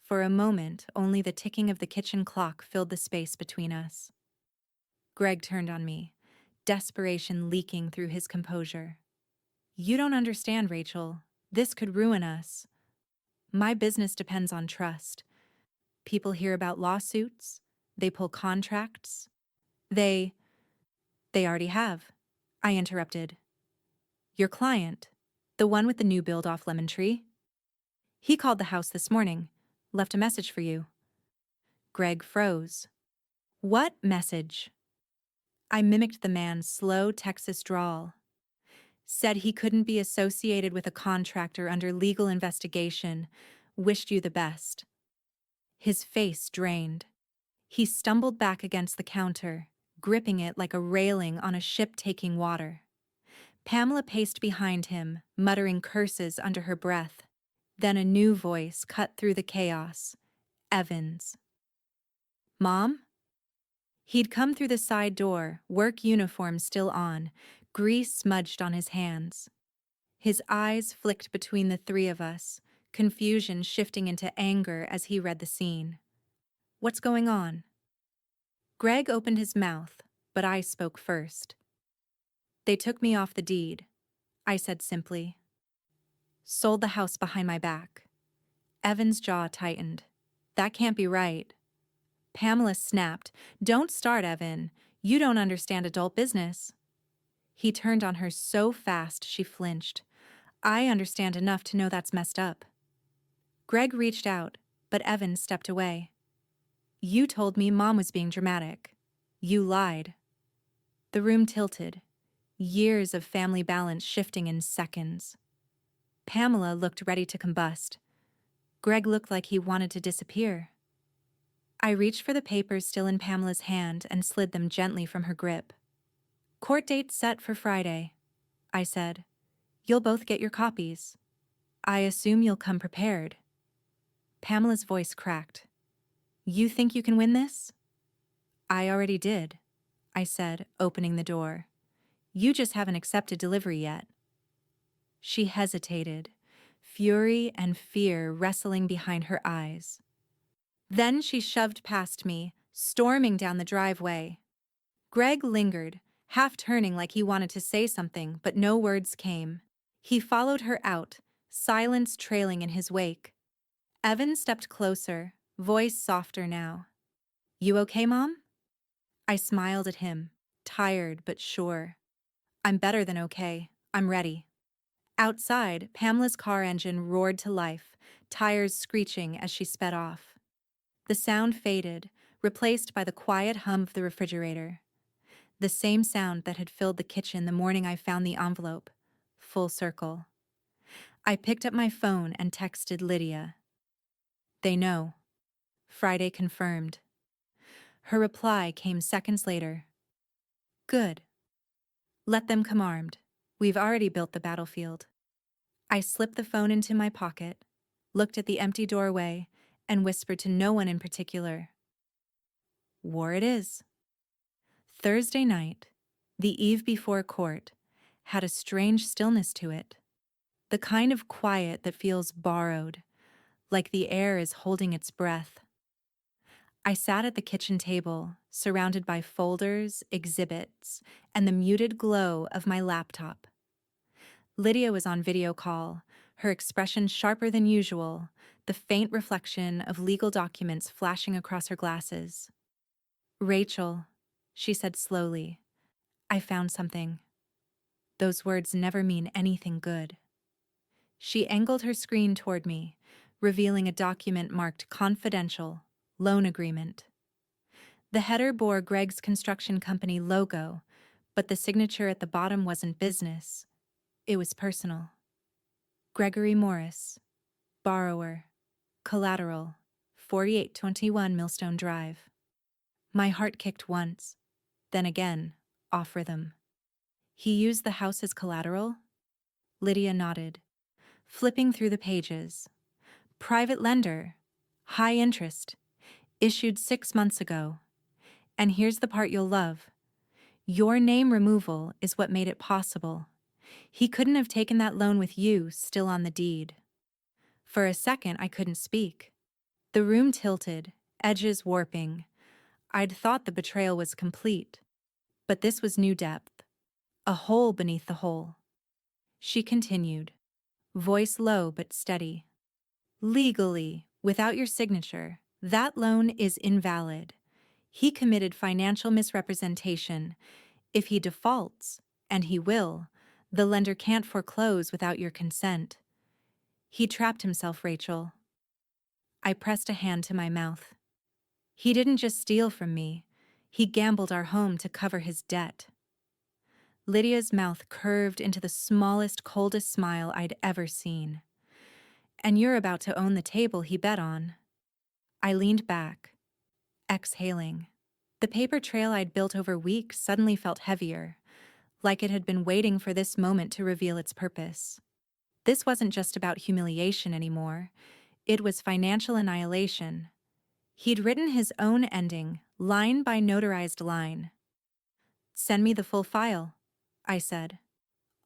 For a moment, only the ticking of the kitchen clock filled the space between us. Greg turned on me. desperation leaking through his composure. You don't understand, Rachel. This could ruin us. My business depends on trust. People hear about lawsuits. They pull contracts. They already have. I interrupted. Your client, the one with the new build off Lemon Tree? He called the house this morning, left a message for you. Greg froze. What message? I mimicked the man's slow Texas drawl. Said he couldn't be associated with a contractor under legal investigation. Wished you the best. His face drained. He stumbled back against the counter, gripping it like a railing on a ship taking water. Pamela paced behind him, muttering curses under her breath. Then a new voice cut through the chaos. Evans. Mom? He'd come through the side door, work uniform still on, grease smudged on his hands. His eyes flicked between the three of us, confusion shifting into anger as he read the scene. What's going on? Greg opened his mouth, but I spoke first. They took me off the deed, I said simply. Sold the house behind my back. Evan's jaw tightened. That can't be right. Pamela snapped. Don't start, Evan. You don't understand adult business. He turned on her so fast she flinched. I understand enough to know that's messed up. Greg reached out, but Evan stepped away. You told me Mom was being dramatic. You lied. The room tilted. Years of family balance shifting in seconds. Pamela looked ready to combust. Greg looked like he wanted to disappear. I reached for the papers still in Pamela's hand and slid them gently from her grip. Court date set for Friday, I said. You'll both get your copies. I assume you'll come prepared. Pamela's voice cracked. You think you can win this? I already did, I said, opening the door. You just haven't accepted delivery yet. She hesitated, fury and fear wrestling behind her eyes. Then she shoved past me, storming down the driveway. Greg lingered, half turning like he wanted to say something, but no words came. He followed her out, silence trailing in his wake. Evan stepped closer, voice softer now. You okay, Mom? I smiled at him, tired but sure. I'm better than okay. I'm ready. Outside, Pamela's car engine roared to life, tires screeching as she sped off. The sound faded, replaced by the quiet hum of the refrigerator. The same sound that had filled the kitchen the morning I found the envelope. Full circle. I picked up my phone and texted Lydia. They know. Friday confirmed. Her reply came seconds later. Good. Let them come armed. We've already built the battlefield. I slipped the phone into my pocket, looked at the empty doorway, and whispered to no one in particular. War it is. Thursday night, the eve before court, had a strange stillness to it. The kind of quiet that feels borrowed, like the air is holding its breath. I sat at the kitchen table, surrounded by folders, exhibits, and the muted glow of my laptop. Lydia was on video call, her expression sharper than usual, the faint reflection of legal documents flashing across her glasses. Rachel, she said slowly, I found something. Those words never mean anything good. She angled her screen toward me, revealing a document marked confidential, loan agreement. The header bore Greg's construction company logo, but the signature at the bottom wasn't business. It was personal. Gregory Morris, borrower, collateral, 4821 Millstone Drive. My heart kicked once, then again, off rhythm. He used the house as collateral? Lydia nodded, flipping through the pages. Private lender, high interest, issued 6 months ago. And here's the part you'll love. Your name removal is what made it possible. He couldn't have taken that loan with you still on the deed. For a second, I couldn't speak. The room tilted, edges warping. I'd thought the betrayal was complete. But this was new depth. A hole beneath the hole. She continued, voice low but steady. Legally, without your signature, that loan is invalid. He committed financial misrepresentation. If he defaults, and he will, the lender can't foreclose without your consent. He trapped himself, Rachel. I pressed a hand to my mouth. He didn't just steal from me. He gambled our home to cover his debt. Lydia's mouth curved into the smallest, coldest smile I'd ever seen. And you're about to own the table he bet on. I leaned back, exhaling. The paper trail I'd built over weeks suddenly felt heavier, like it had been waiting for this moment to reveal its purpose. This wasn't just about humiliation anymore. It was financial annihilation. He'd written his own ending, line by notarized line. Send me the full file, I said.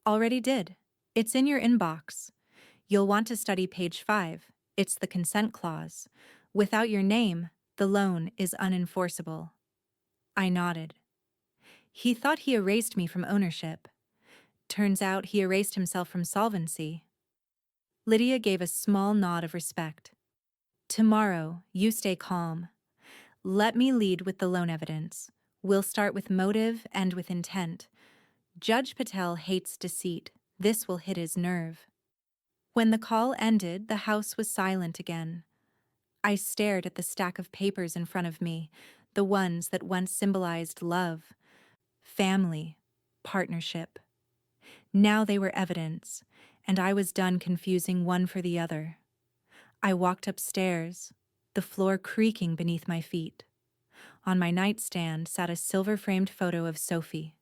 Already did. It's in your inbox. You'll want to study page 5. It's the consent clause. Without your name, the loan is unenforceable. I nodded. He thought he erased me from ownership. Turns out he erased himself from solvency. Lydia gave a small nod of respect. Tomorrow, you stay calm. Let me lead with the loan evidence. We'll start with motive and with intent. Judge Patel hates deceit. This will hit his nerve. When the call ended, the house was silent again. I stared at the stack of papers in front of me, the ones that once symbolized love, family, partnership. Now they were evidence, and I was done confusing one for the other. I walked upstairs, the floor creaking beneath my feet. On my nightstand sat a silver-framed photo of Sophie,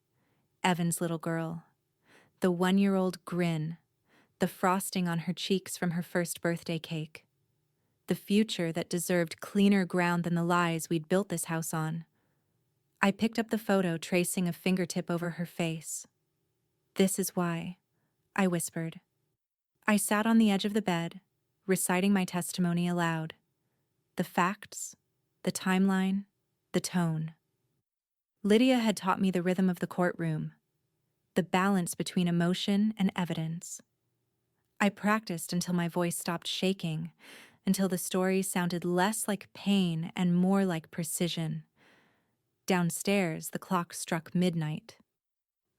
Evan's little girl. The 1-year-old grin, the frosting on her cheeks from her first birthday cake. The future that deserved cleaner ground than the lies we'd built this house on. I picked up the photo, tracing a fingertip over her face. This is why, I whispered. I sat on the edge of the bed, reciting my testimony aloud. The facts, the timeline, the tone. Lydia had taught me the rhythm of the courtroom, the balance between emotion and evidence. I practiced until my voice stopped shaking, until the story sounded less like pain and more like precision. Downstairs, the clock struck midnight.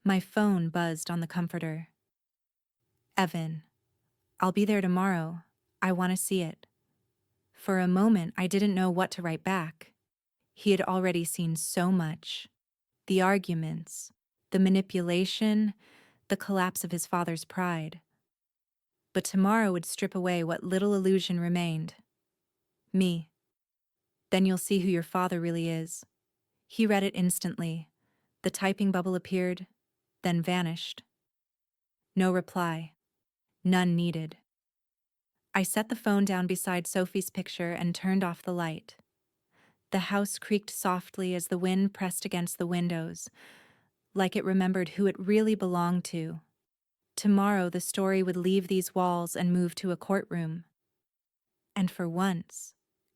My phone buzzed on the comforter. Evan, I'll be there tomorrow. I want to see it. For a moment, I didn't know what to write back. He had already seen so much. The arguments, the manipulation, the collapse of his father's pride. But tomorrow would strip away what little illusion remained. Me. Then you'll see who your father really is. He read it instantly. The typing bubble appeared, then vanished. No reply. None needed. I set the phone down beside Sophie's picture and turned off the light. The house creaked softly as the wind pressed against the windows, like it remembered who it really belonged to. Tomorrow the story would leave these walls and move to a courtroom. And for once,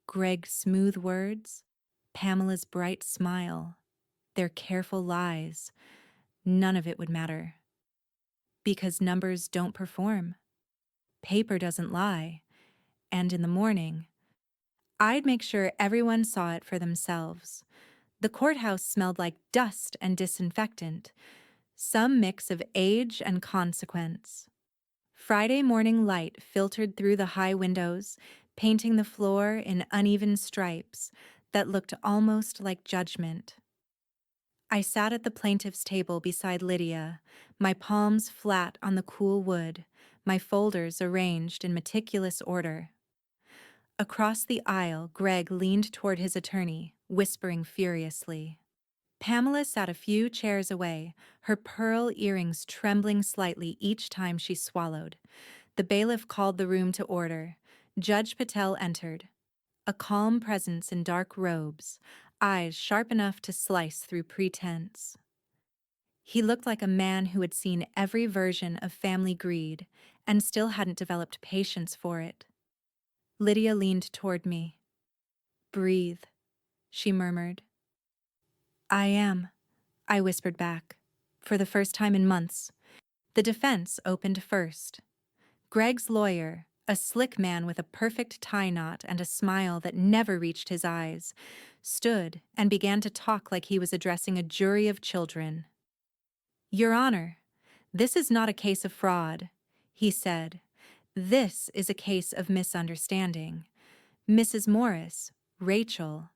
Greg's smooth words, Pamela's bright smile, their careful lies, none of it would matter. Because numbers don't perform. Paper doesn't lie. And in the morning, I'd make sure everyone saw it for themselves. The courthouse smelled like dust and disinfectant, some mix of age and consequence. Friday morning light filtered through the high windows, painting the floor in uneven stripes that looked almost like judgment. I sat at the plaintiff's table beside Lydia, my palms flat on the cool wood, my folders arranged in meticulous order. Across the aisle, Greg leaned toward his attorney, whispering furiously. Pamela sat a few chairs away, her pearl earrings trembling slightly each time she swallowed. The bailiff called the room to order. Judge Patel entered. A calm presence in dark robes, eyes sharp enough to slice through pretense. He looked like a man who had seen every version of family greed and still hadn't developed patience for it. Lydia leaned toward me. Breathe, she murmured. I am, I whispered back. For the first time in months, the defense opened first. Greg's lawyer, a slick man with a perfect tie knot and a smile that never reached his eyes, stood and began to talk like he was addressing a jury of children. "Your Honor, this is not a case of fraud," he said. "This is a case of misunderstanding. Mrs. Morris, Rachel,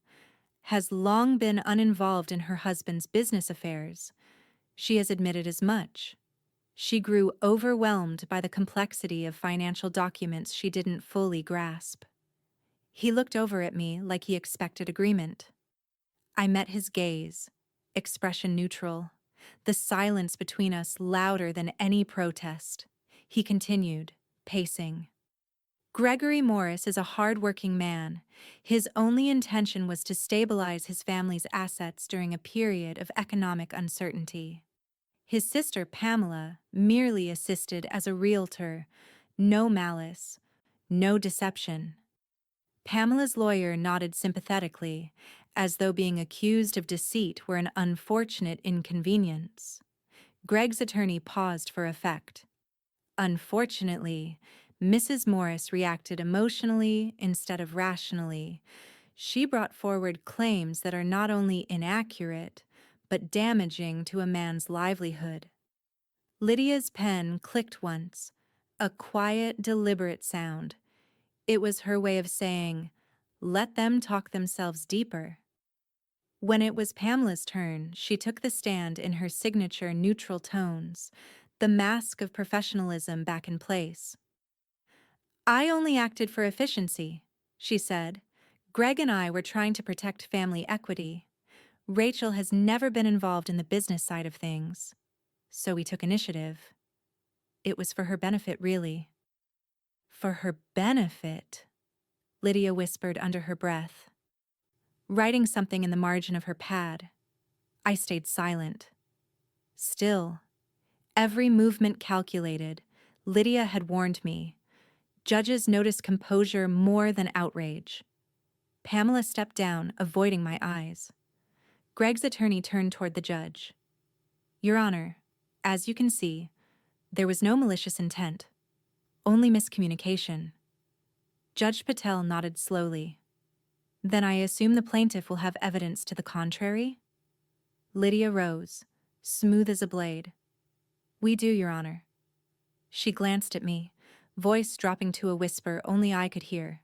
has long been uninvolved in her husband's business affairs. She has admitted as much. She grew overwhelmed by the complexity of financial documents she didn't fully grasp." He looked over at me like he expected agreement. I met his gaze, expression neutral, the silence between us louder than any protest. He continued, pacing. "Gregory Morris is a hard-working man. His only intention was to stabilize his family's assets during a period of economic uncertainty. His sister, Pamela, merely assisted as a realtor. No malice, no deception." Pamela's lawyer nodded sympathetically, as though being accused of deceit were an unfortunate inconvenience. Greg's attorney paused for effect. Unfortunately, Mrs. Morris reacted emotionally instead of rationally. She brought forward claims that are not only inaccurate, but damaging to a man's livelihood. Lydia's pen clicked once, a quiet, deliberate sound. It was her way of saying, "Let them talk themselves deeper." When it was Pamela's turn, she took the stand in her signature neutral tones, the mask of professionalism back in place. "I only acted for efficiency," she said. "Greg and I were trying to protect family equity. Rachel has never been involved in the business side of things, so we took initiative. It was for her benefit, really." "For her benefit," Lydia whispered under her breath, writing something in the margin of her pad. I stayed silent. Still, every movement calculated. Lydia had warned me. Judges notice composure more than outrage. Pamela stepped down, avoiding my eyes. Greg's attorney turned toward the judge. "Your Honor, as you can see, there was no malicious intent, only miscommunication." Judge Patel nodded slowly. "Then I assume the plaintiff will have evidence to the contrary?" Lydia rose, smooth as a blade. "We do, Your Honor." She glanced at me, voice dropping to a whisper only I could hear.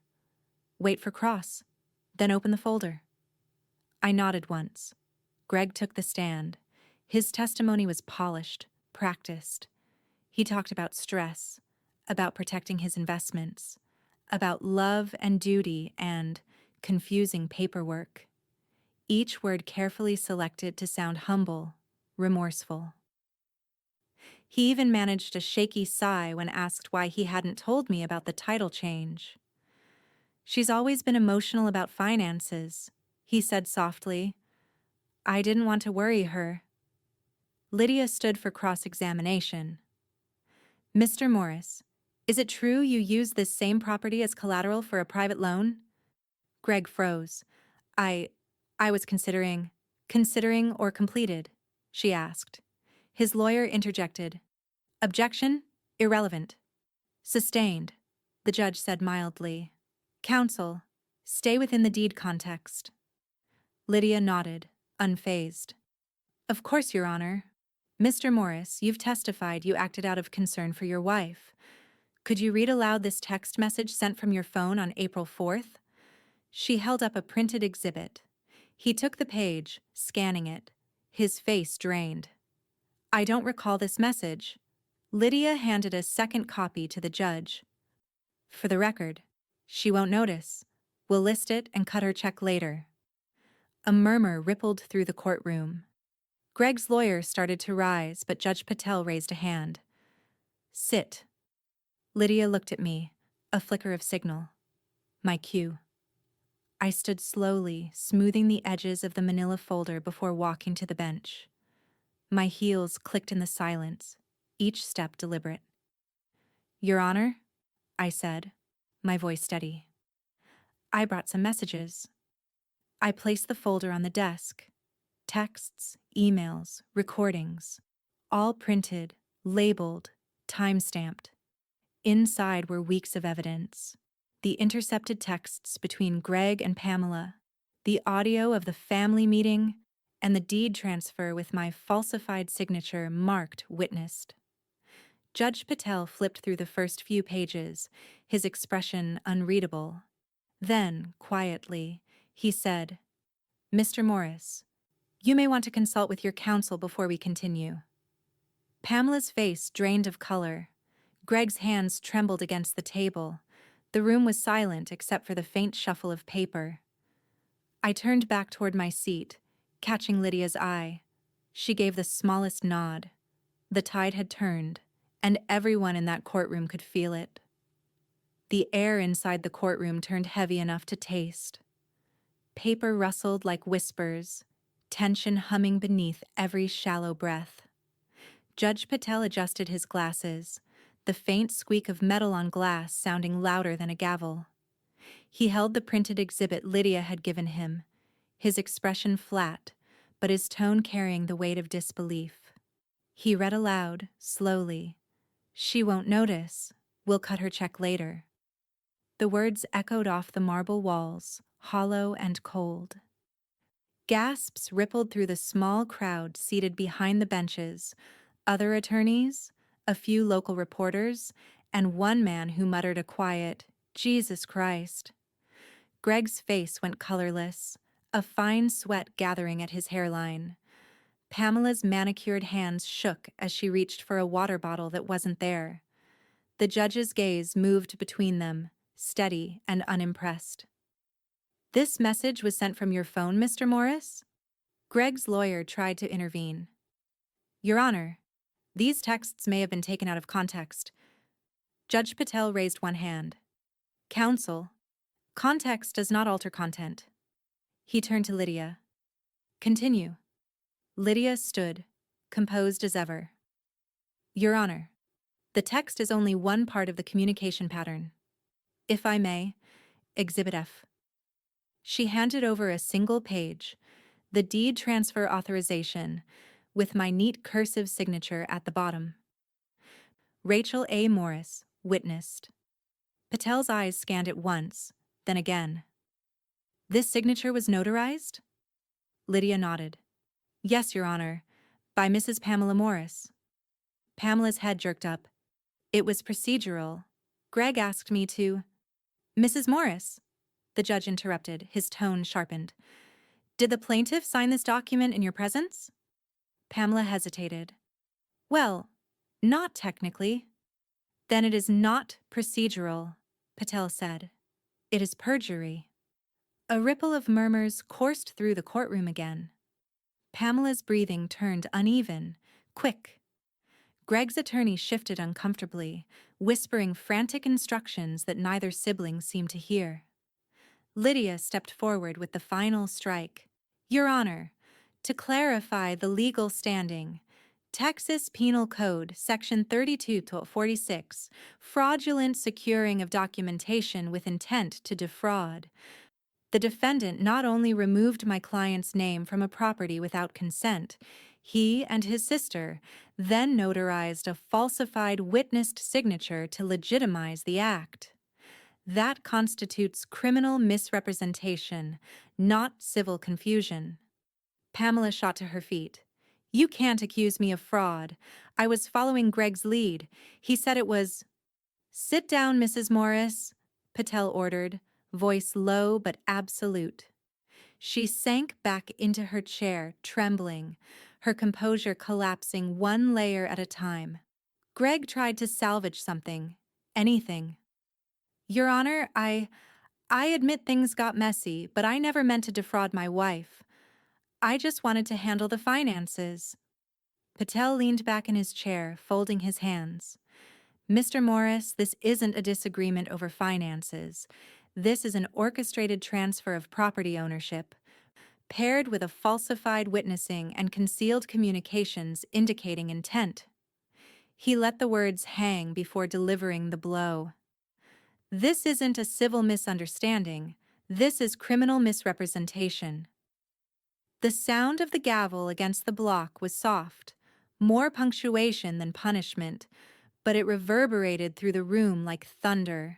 "Wait for cross, then open the folder." I nodded once. Greg took the stand. His testimony was polished, practiced. He talked about stress, about protecting his investments, about love and duty and confusing paperwork. Each word carefully selected to sound humble, remorseful. He even managed a shaky sigh when asked why he hadn't told me about the title change. "She's always been emotional about finances," he said softly. "I didn't want to worry her." Lydia stood for cross-examination. "Mr. Morris, is it true you used this same property as collateral for a private loan?" Greg froze. I was considering or completed?" she asked. His lawyer interjected. "Objection? Irrelevant." "Sustained," the judge said mildly. "Counsel, stay within the deed context." Lydia nodded, unfazed. "Of course, Your Honor. Mr. Morris, you've testified you acted out of concern for your wife. Could you read aloud this text message sent from your phone on April 4th? She held up a printed exhibit. He took the page, scanning it, his face drained. "I don't recall this message." Lydia handed a second copy to the judge. "For the record, she won't notice. We'll list it and cut her check later." A murmur rippled through the courtroom. Greg's lawyer started to rise, but Judge Patel raised a hand. "Sit." Lydia looked at me, a flicker of signal. My cue. I stood slowly, smoothing the edges of the manila folder before walking to the bench. My heels clicked in the silence, each step deliberate. "Your Honor," I said, my voice steady. "I brought some messages." I placed the folder on the desk. Texts, emails, recordings, all printed, labeled, time-stamped. Inside were weeks of evidence. The intercepted texts between Greg and Pamela, the audio of the family meeting, and the deed transfer with my falsified signature marked witnessed. Judge Patel flipped through the first few pages, his expression unreadable. Then, quietly, he said, "Mr. Morris, you may want to consult with your counsel before we continue." Pamela's face drained of color. Greg's hands trembled against the table. The room was silent except for the faint shuffle of paper. I turned back toward my seat, catching Lydia's eye. She gave the smallest nod. The tide had turned, and everyone in that courtroom could feel it. The air inside the courtroom turned heavy enough to taste. Paper rustled like whispers, tension humming beneath every shallow breath. Judge Patel adjusted his glasses, the faint squeak of metal on glass sounding louder than a gavel. He held the printed exhibit Lydia had given him, his expression flat, but his tone carrying the weight of disbelief. He read aloud, slowly, "She won't notice. We'll cut her check later." The words echoed off the marble walls, hollow and cold. Gasps rippled through the small crowd seated behind the benches, other attorneys, a few local reporters, and one man who muttered a quiet, "Jesus Christ." Greg's face went colorless, a fine sweat gathering at his hairline. Pamela's manicured hands shook as she reached for a water bottle that wasn't there. The judge's gaze moved between them, steady and unimpressed. "This message was sent from your phone, Mr. Morris?" Greg's lawyer tried to intervene. "Your Honor, these texts may have been taken out of context." Judge Patel raised one hand. "Counsel, context does not alter content." He turned to Lydia. "Continue." Lydia stood, composed as ever. "Your Honor, the text is only one part of the communication pattern. If I may, Exhibit F." She handed over a single page, the deed transfer authorization, with my neat cursive signature at the bottom. "Rachel A. Morris, witnessed." Patel's eyes scanned it once, then again. "This signature was notarized?" Lydia nodded. "Yes, Your Honor, by Mrs. Pamela Morris." Pamela's head jerked up. "It was procedural. Greg asked me to—" "Mrs. Morris," the judge interrupted, his tone sharpened. "Did the plaintiff sign this document in your presence?" Pamela hesitated. "Well, not technically." "Then it is not procedural," Patel said. "It is perjury." A ripple of murmurs coursed through the courtroom again. Pamela's breathing turned uneven, quick. Greg's attorney shifted uncomfortably, whispering frantic instructions that neither sibling seemed to hear. Lydia stepped forward with the final strike. "Your Honor, to clarify the legal standing, Texas Penal Code, Section 32-46, fraudulent securing of documentation with intent to defraud. The defendant not only removed my client's name from a property without consent, he and his sister then notarized a falsified witnessed signature to legitimize the act. That constitutes criminal misrepresentation, not civil confusion." Pamela shot to her feet. "You can't accuse me of fraud. I was following Greg's lead. He said it was—" "Sit down, Mrs. Morris," Patel ordered, voice low but absolute. She sank back into her chair, trembling, her composure collapsing one layer at a time. Greg tried to salvage something, anything. "Your Honor, I admit things got messy, but I never meant to defraud my wife. I just wanted to handle the finances." Patel leaned back in his chair, folding his hands. "Mr. Morris, this isn't a disagreement over finances. This is an orchestrated transfer of property ownership, paired with a falsified witnessing and concealed communications indicating intent." He let the words hang before delivering the blow. "This isn't a civil misunderstanding. This is criminal misrepresentation." The sound of the gavel against the block was soft, More punctuation than punishment, but it reverberated through the room like thunder.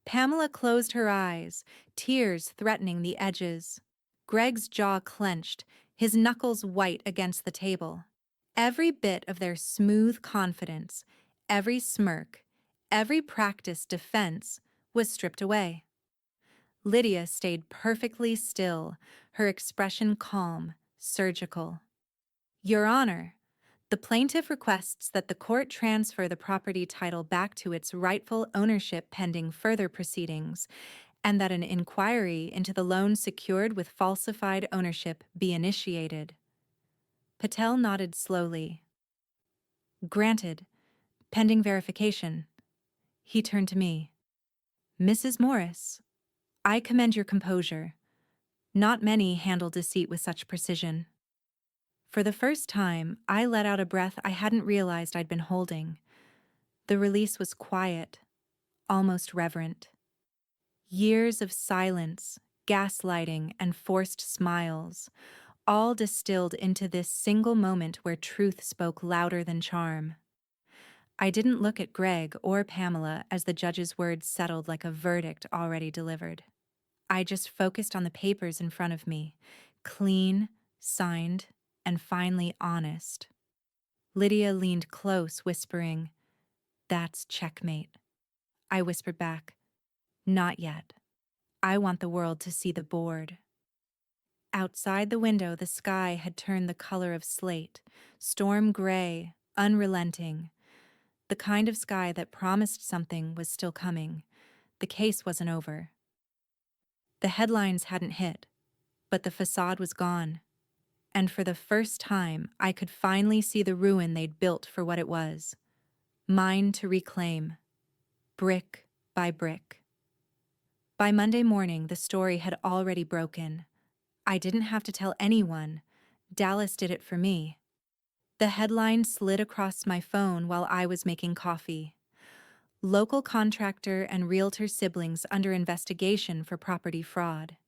Pamela closed her eyes, tears threatening the edges. Greg's jaw clenched, his knuckles white against the table. Every bit of their smooth confidence, every smirk, every practiced defense was stripped away. Lydia stayed perfectly still, her expression calm, surgical. Your Honor, the plaintiff requests that the court transfer the property title back to its rightful ownership pending further proceedings, and that an inquiry into the loan secured with falsified ownership be initiated. Patel nodded slowly. Granted, pending verification. He turned to me. Mrs. Morris, I commend your composure. Not many handle deceit with such precision. For the first time, I let out a breath I hadn't realized I'd been holding. The release was quiet, almost reverent. Years of silence, gaslighting, and forced smiles, all distilled into this single moment where truth spoke louder than charm. I didn't look at Greg or Pamela as the judge's words settled like a verdict already delivered. I just focused on the papers in front of me, clean, signed, and finally honest. Lydia leaned close, whispering, "That's checkmate." I whispered back, "Not yet. I want the world to see the board." Outside the window, the sky had turned the color of slate, storm gray, unrelenting. The kind of sky that promised something was still coming. The case wasn't over. The headlines hadn't hit, but the facade was gone. And for the first time, I could finally see the ruin they'd built for what it was. Mine to reclaim, brick by brick. By Monday morning, the story had already broken. I didn't have to tell anyone. Dallas did it for me. The headline slid across my phone while I was making coffee. Local contractor and realtor siblings under investigation for property fraud.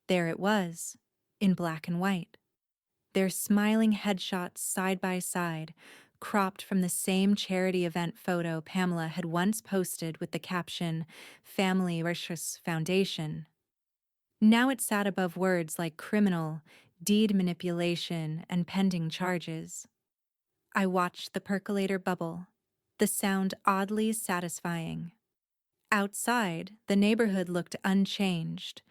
There it was, in black and white. Their smiling headshots side by side, cropped from the same charity event photo Pamela had once posted with the caption, Family Rishus Foundation. Now it sat above words like criminal, deed manipulation, and pending charges. I watched the percolator bubble, the sound oddly satisfying. Outside, the neighborhood looked unchanged.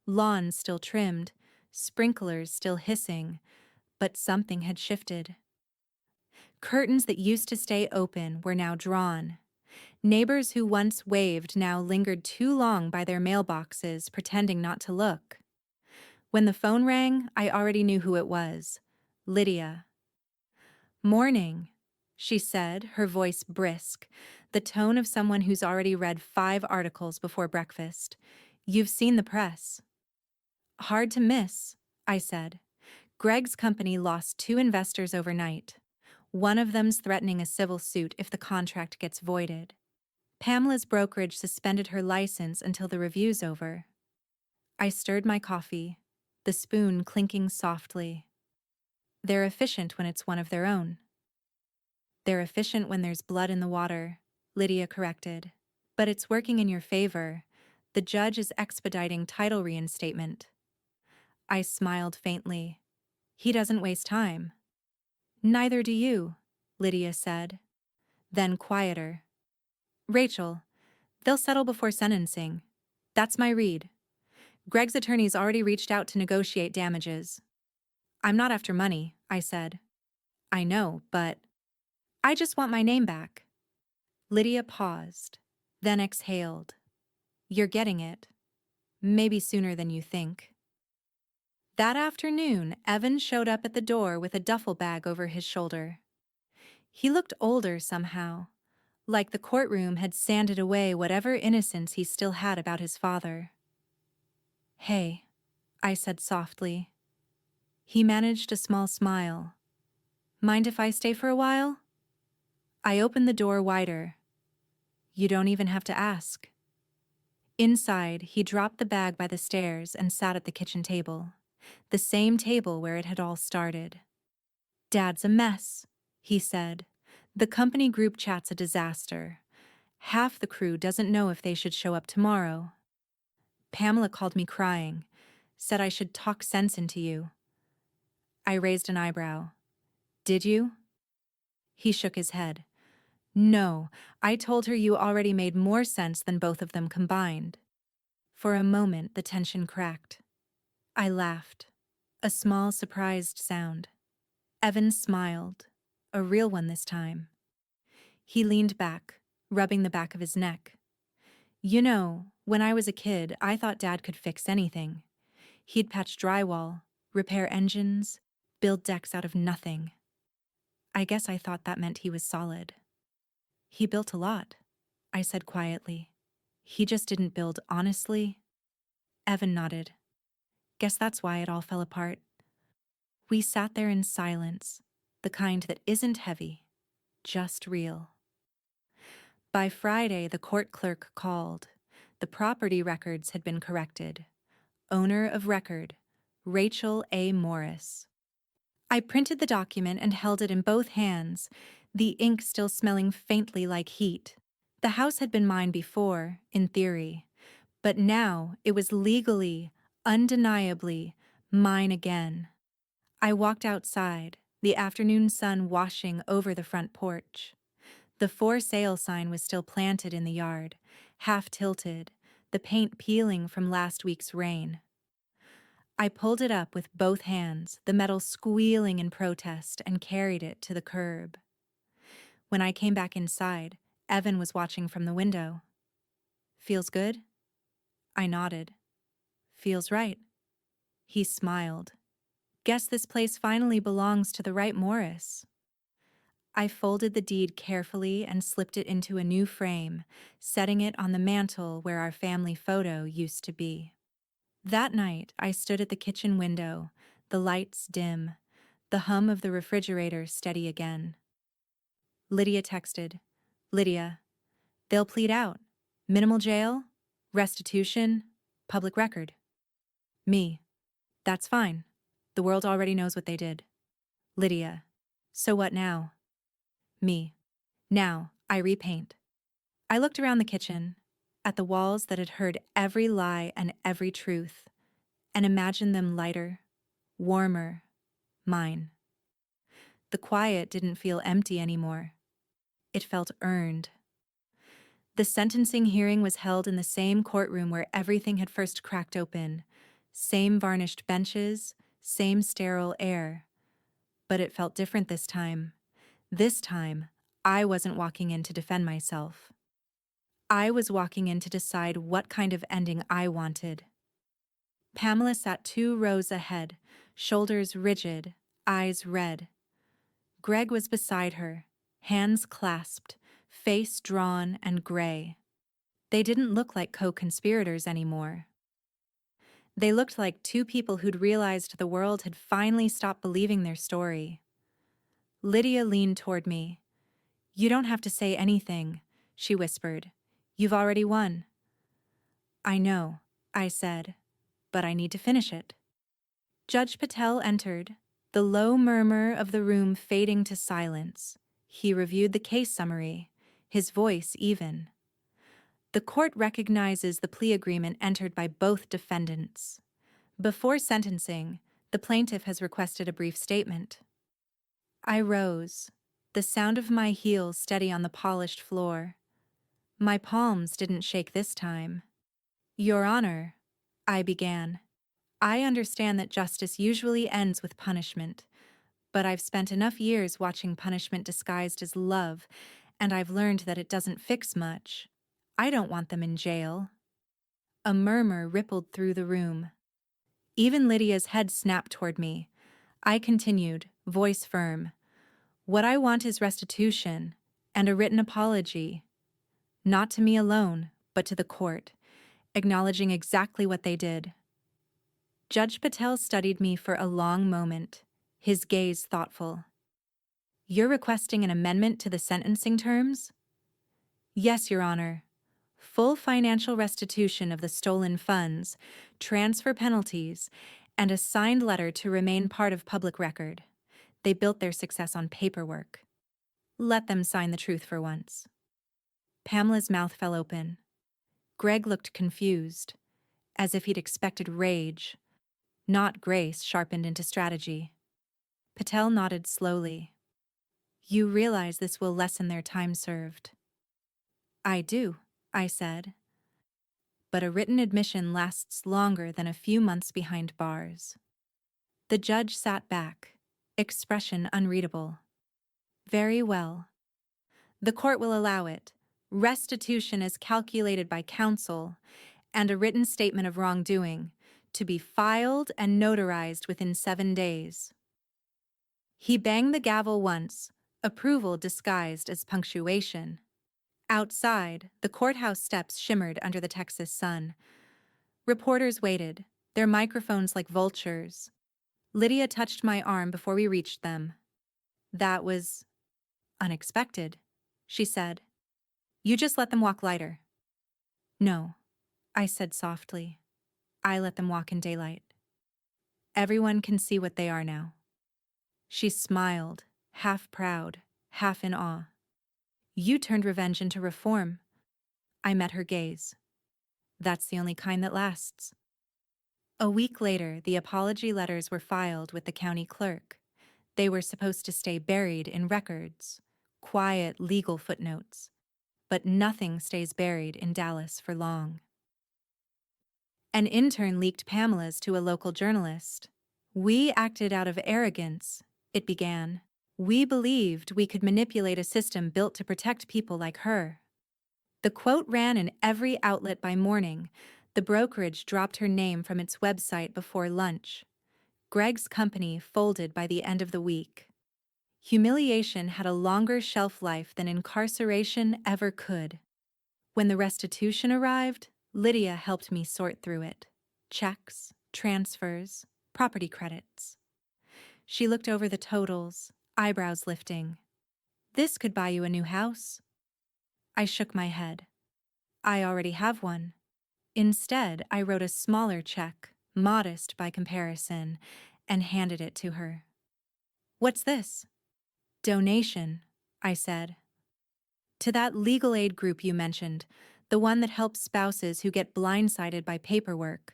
Lawns still trimmed, sprinklers still hissing, but something had shifted. Curtains that used to stay open were now drawn. Neighbors who once waved now lingered too long by their mailboxes, pretending not to look. When the phone rang, I already knew who it was. Lydia. "Morning," she said, her voice brisk, the tone of someone who's already read 5 articles before breakfast. "You've seen the press." "Hard to miss," I said. Greg's company lost 2 investors overnight. One of them's threatening a civil suit if the contract gets voided. Pamela's brokerage suspended her license until the review's over. I stirred my coffee, the spoon clinking softly. They're efficient when it's one of their own. They're efficient when there's blood in the water, Lydia corrected. But it's working in your favor. The judge is expediting title reinstatement. I smiled faintly. He doesn't waste time. Neither do you, Lydia said. Then quieter. Rachel, they'll settle before sentencing. That's my read. Greg's attorney's already reached out to negotiate damages. I'm not after money, I said. I know, but I just want my name back. Lydia paused, then exhaled. You're getting it. Maybe sooner than you think. That afternoon, Evan showed up at the door with a duffel bag over his shoulder. He looked older somehow, like the courtroom had sanded away whatever innocence he still had about his father. Hey, I said softly. He managed a small smile. Mind if I stay for a while? I opened the door wider. You don't even have to ask. Inside, he dropped the bag by the stairs and sat at the kitchen table, the same table where it had all started. "Dad's a mess," he said. "The company group chat's a disaster. Half the crew doesn't know if they should show up tomorrow. Pamela called me crying, said I should talk sense into you." I raised an eyebrow. "Did you?" He shook his head. "No, I told her you already made more sense than both of them combined." For a moment, the tension cracked. I laughed. A small, surprised sound. Evan smiled. A real one this time. He leaned back, rubbing the back of his neck. "You know, when I was a kid, I thought Dad could fix anything. He'd patch drywall, repair engines, build decks out of nothing. I guess I thought that meant he was solid." "He built a lot," I said quietly. "He just didn't build honestly." Evan nodded. "Guess that's why it all fell apart." We sat there in silence, the kind that isn't heavy, just real. By Friday, the court clerk called. The property records had been corrected. Owner of record, Rachel A. Morris. I printed the document and held it in both hands, the ink still smelling faintly like heat. The house had been mine before, in theory, but now it was legally, undeniably, mine again. I walked outside, the afternoon sun washing over the front porch. The for sale sign was still planted in the yard, half tilted, the paint peeling from last week's rain. I pulled it up with both hands, the metal squealing in protest, and carried it to the curb. When I came back inside, Evan was watching from the window. "Feels good?" I nodded. "Feels right." He smiled. "Guess this place finally belongs to the right Morris." I folded the deed carefully and slipped it into a new frame, setting it on the mantel where our family photo used to be. That night, I stood at the kitchen window, the lights dim, the hum of the refrigerator steady again. Lydia texted. "Lydia, they'll plead out. Minimal jail, restitution, public record." Me. "That's fine. The world already knows what they did." Lydia. "So what now?" Me. "Now, I repaint." I looked around the kitchen, at the walls that had heard every lie and every truth, and imagined them lighter, warmer, mine. The quiet didn't feel empty anymore. It felt earned. The sentencing hearing was held in the same courtroom where everything had first cracked open, same varnished benches, same sterile air. But it felt different this time. This time, I wasn't walking in to defend myself. I was walking in to decide what kind of ending I wanted. Pamela sat 2 rows ahead, shoulders rigid, eyes red. Greg was beside her, hands clasped, face drawn and gray. They didn't look like co-conspirators anymore. They looked like 2 people who'd realized the world had finally stopped believing their story. Lydia leaned toward me. "You don't have to say anything," she whispered. "You've already won." "I know," I said, "but I need to finish it." Judge Patel entered, the low murmur of the room fading to silence. He reviewed the case summary, his voice even. "The court recognizes the plea agreement entered by both defendants. Before sentencing, the plaintiff has requested a brief statement." I rose, the sound of my heels steady on the polished floor. My palms didn't shake this time. "Your Honor," I began, "I understand that justice usually ends with punishment, but I've spent enough years watching punishment disguised as love, and I've learned that it doesn't fix much. I don't want them in jail." A murmur rippled through the room. Even Lydia's head snapped toward me. I continued, voice firm. "What I want is restitution, and a written apology. Not to me alone, but to the court, acknowledging exactly what they did." Judge Patel studied me for a long moment, his gaze thoughtful. "You're requesting an amendment to the sentencing terms?" "Yes, Your Honor. Full financial restitution of the stolen funds, transfer penalties, and a signed letter to remain part of public record. They built their success on paperwork. Let them sign the truth for once. Pamela's mouth fell open. Greg looked confused, as if he'd expected rage, not grace sharpened into strategy. Patel nodded slowly. You realize this will lessen their time served. I do, I said. But a written admission lasts longer than a few months behind bars. The judge sat back, expression unreadable. Very well. The court will allow it. Restitution is calculated by counsel, and a written statement of wrongdoing, to be filed and notarized within 7 days. He banged the gavel once, approval disguised as punctuation. Outside, the courthouse steps shimmered under the Texas sun. Reporters waited, their microphones like vultures. Lydia touched my arm before we reached them. That was unexpected, she said. You just let them walk lighter. No, I said softly. I let them walk in daylight. Everyone can see what they are now. She smiled, half proud, half in awe. You turned revenge into reform. I met her gaze. That's the only kind that lasts. A week later, the apology letters were filed with the county clerk. They were supposed to stay buried in records, quiet legal footnotes. But nothing stays buried in Dallas for long. An intern leaked Pamela's to a local journalist. We acted out of arrogance, it began. We believed we could manipulate a system built to protect people like her. The quote ran in every outlet by morning. The brokerage dropped her name from its website before lunch. Greg's company folded by the end of the week. Humiliation had a longer shelf life than incarceration ever could. When the restitution arrived, Lydia helped me sort through it. Checks, transfers, property credits. She looked over the totals, eyebrows lifting. This could buy you a new house. I shook my head. I already have one. Instead, I wrote a smaller check, modest by comparison, and handed it to her. What's this? Donation, I said. To that legal aid group you mentioned, the one that helps spouses who get blindsided by paperwork.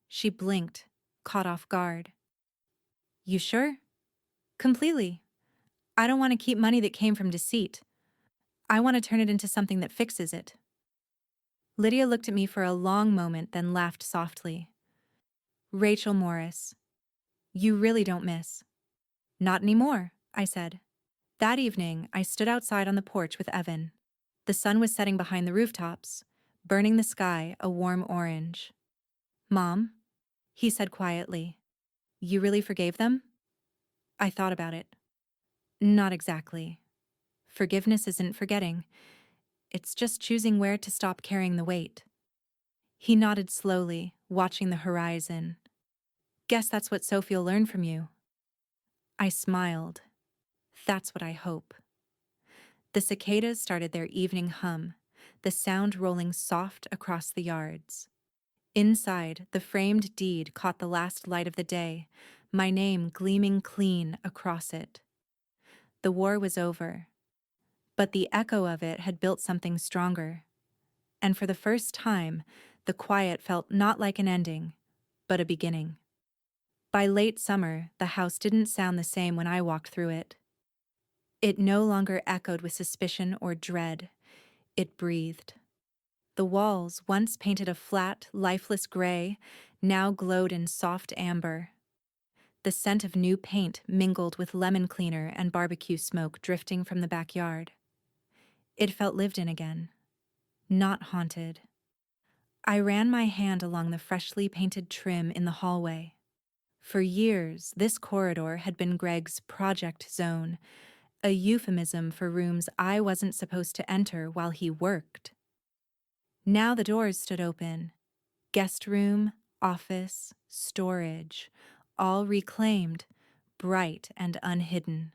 She blinked, caught off guard. You sure? Completely. I don't want to keep money that came from deceit. I want to turn it into something that fixes it. Lydia looked at me for a long moment, then laughed softly. Rachel Morris, you really don't miss. Not anymore, I said. That evening, I stood outside on the porch with Evan. The sun was setting behind the rooftops, burning the sky a warm orange. Mom, he said quietly, you really forgave them? I thought about it. Not exactly. Forgiveness isn't forgetting. It's just choosing where to stop carrying the weight. He nodded slowly, watching the horizon. Guess that's what Sophie'll learn from you. I smiled. That's what I hope. The cicadas started their evening hum, the sound rolling soft across the yards. Inside, the framed deed caught the last light of the day, my name gleaming clean across it. The war was over, but the echo of it had built something stronger. And for the first time, the quiet felt not like an ending, but a beginning. By late summer, the house didn't sound the same when I walked through it. It no longer echoed with suspicion or dread. It breathed. The walls, once painted a flat, lifeless gray, now glowed in soft amber. The scent of new paint mingled with lemon cleaner and barbecue smoke drifting from the backyard. It felt lived in again, not haunted. I ran my hand along the freshly painted trim in the hallway. For years, this corridor had been Greg's project zone, a euphemism for rooms I wasn't supposed to enter while he worked. Now the doors stood open. Guest room, office, storage, all reclaimed, bright and unhidden.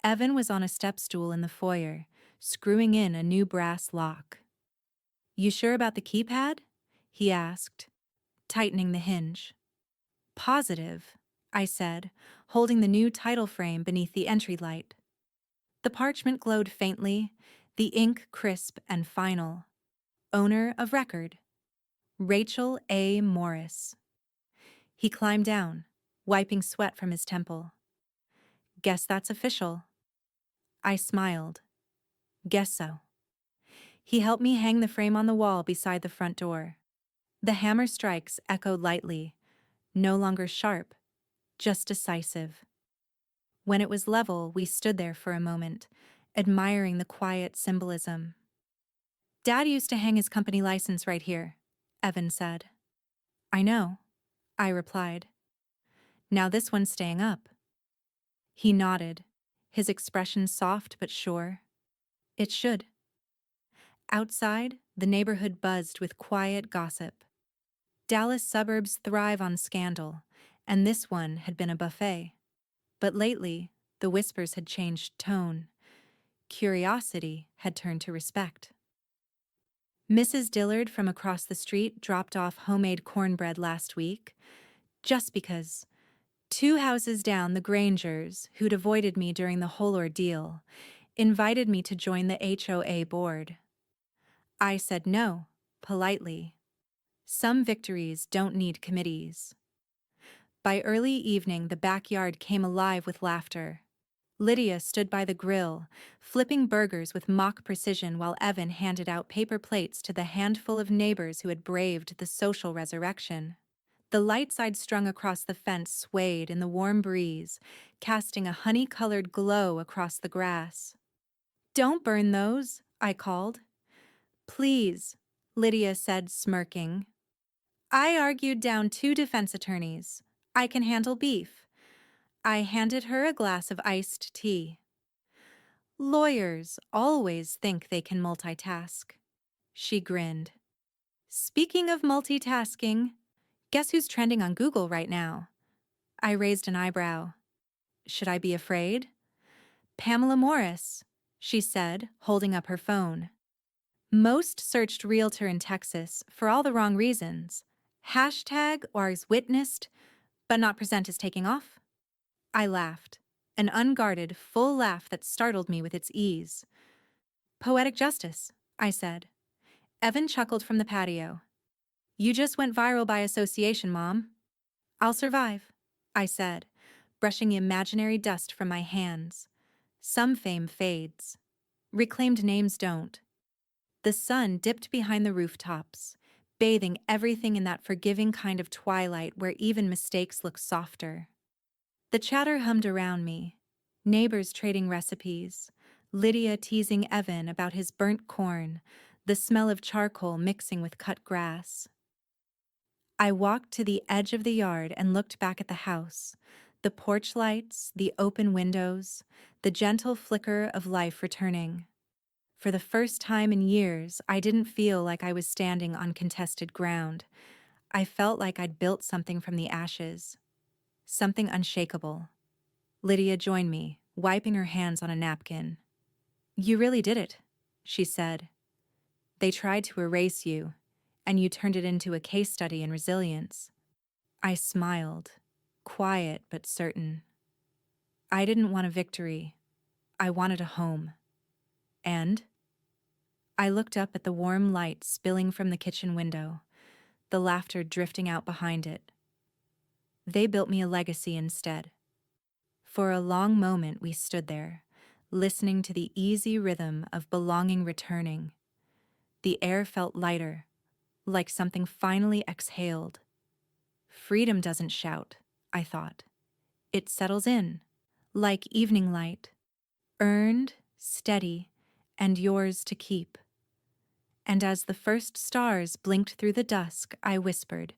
Evan was on a step stool in the foyer, screwing in a new brass lock. You sure about the keypad? He asked, tightening the hinge. Positive, I said, holding the new title frame beneath the entry light. The parchment glowed faintly, the ink crisp and final. Owner of record, Rachel A. Morris. He climbed down, wiping sweat from his temple. Guess that's official. I smiled. Guess so. He helped me hang the frame on the wall beside the front door. The hammer strikes echoed lightly, no longer sharp, just decisive. When it was level, we stood there for a moment, admiring the quiet symbolism. Dad used to hang his company license right here, Evan said. I know, I replied. Now this one's staying up. He nodded, his expression soft but sure. It should. Outside, the neighborhood buzzed with quiet gossip. Dallas suburbs thrive on scandal, and this one had been a buffet. But lately, the whispers had changed tone. Curiosity had turned to respect. Mrs. Dillard from across the street dropped off homemade cornbread last week, just because. 2 houses down, the Grangers, who'd avoided me during the whole ordeal, invited me to join the HOA board. I said no, politely. Some victories don't need committees. By early evening, the backyard came alive with laughter. Lydia stood by the grill, flipping burgers with mock precision while Evan handed out paper plates to the handful of neighbors who had braved the social resurrection. The lights I'd strung across the fence swayed in the warm breeze, casting a honey-colored glow across the grass. "Don't burn those," I called. "Please," Lydia said, smirking. I argued down 2 defense attorneys. I can handle beef. I handed her a glass of iced tea. Lawyers always think they can multitask. She grinned. Speaking of multitasking, guess who's trending on Google right now? I raised an eyebrow. Should I be afraid? Pamela Morris, she said, holding up her phone. Most searched realtor in Texas for all the wrong reasons. Hashtag or is witnessed, but not present is taking off. I laughed, an unguarded, full laugh that startled me with its ease. Poetic justice, I said. Evan chuckled from the patio. You just went viral by association, Mom. I'll survive, I said, brushing imaginary dust from my hands. Some fame fades. Reclaimed names don't. The sun dipped behind the rooftops, bathing everything in that forgiving kind of twilight where even mistakes look softer. The chatter hummed around me, neighbors trading recipes, Lydia teasing Evan about his burnt corn, the smell of charcoal mixing with cut grass. I walked to the edge of the yard and looked back at the house, the porch lights, the open windows, the gentle flicker of life returning. For the first time in years, I didn't feel like I was standing on contested ground. I felt like I'd built something from the ashes. Something unshakable. Lydia joined me, wiping her hands on a napkin. You really did it, she said. They tried to erase you, and you turned it into a case study in resilience. I smiled, quiet but certain. I didn't want a victory. I wanted a home. And? I looked up at the warm light spilling from the kitchen window, the laughter drifting out behind it. They built me a legacy instead. For a long moment we stood there, listening to the easy rhythm of belonging returning. The air felt lighter, like something finally exhaled. Freedom doesn't shout, I thought. It settles in, like evening light, earned, steady, and yours to keep. And as the first stars blinked through the dusk, I whispered,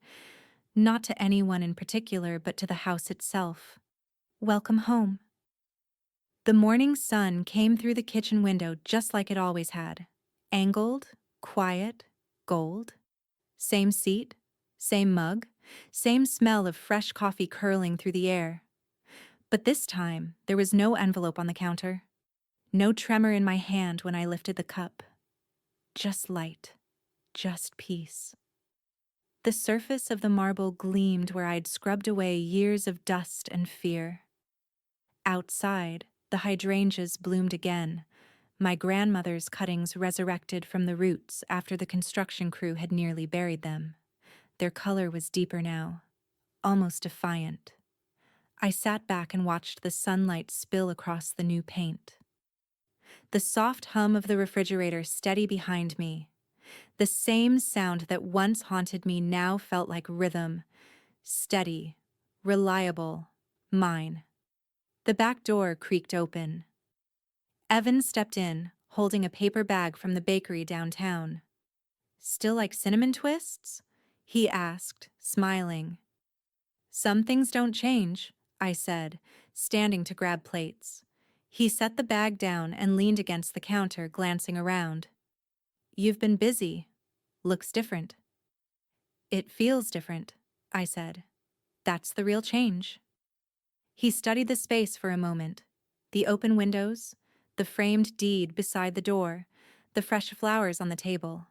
not to anyone in particular, but to the house itself, welcome home. The morning sun came through the kitchen window just like it always had. Angled, quiet, gold. Same seat, same mug, same smell of fresh coffee curling through the air. But this time, there was no envelope on the counter. No tremor in my hand when I lifted the cup. Just light, just peace. The surface of the marble gleamed where I'd scrubbed away years of dust and fear. Outside, the hydrangeas bloomed again, my grandmother's cuttings resurrected from the roots after the construction crew had nearly buried them. Their color was deeper now, almost defiant. I sat back and watched the sunlight spill across the new paint. The soft hum of the refrigerator steady behind me. The same sound that once haunted me now felt like rhythm, steady, reliable, mine. The back door creaked open. Evan stepped in, holding a paper bag from the bakery downtown. "Still like cinnamon twists?" he asked, smiling. "Some things don't change," I said, standing to grab plates. He set the bag down and leaned against the counter, glancing around. "You've been busy. Looks different." "It feels different," I said. "That's the real change." He studied the space for a moment. The open windows, the framed deed beside the door, the fresh flowers on the table.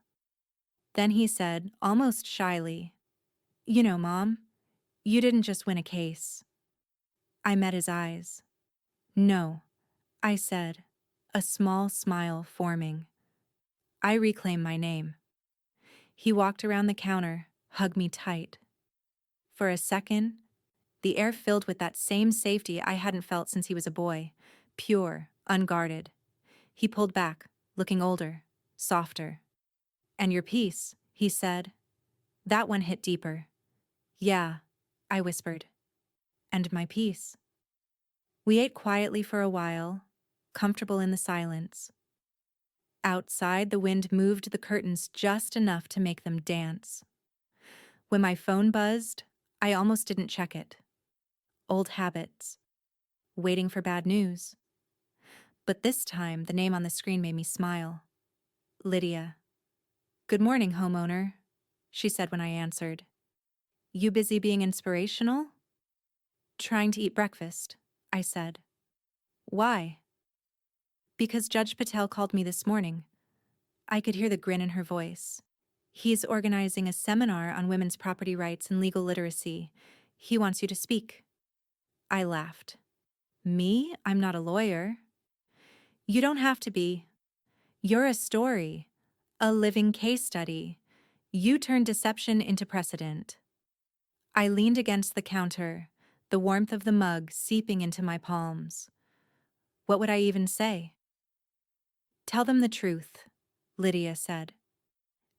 Then he said, almost shyly, "You know, Mom, you didn't just win a case." I met his eyes. "No," I said, a small smile forming. "I reclaim my name." He walked around the counter, hugged me tight. For a second, the air filled with that same safety I hadn't felt since he was a boy, pure, unguarded. He pulled back, looking older, softer. "And your piece," he said. That one hit deeper. "Yeah," I whispered. "And my piece." We ate quietly for a while, comfortable in the silence. Outside, the wind moved the curtains just enough to make them dance. When my phone buzzed, I almost didn't check it. Old habits. Waiting for bad news. But this time, the name on the screen made me smile. Lydia. "Good morning, homeowner," she said when I answered. "You busy being inspirational?" "Trying to eat breakfast," I said. "Why?" "Because Judge Patel called me this morning." I could hear the grin in her voice. "He's organizing a seminar on women's property rights and legal literacy. He wants you to speak." I laughed. "Me? I'm not a lawyer." "You don't have to be. You're a story, a living case study. You turned deception into precedent." I leaned against the counter, the warmth of the mug seeping into my palms. What would I even say? "Tell them the truth," Lydia said.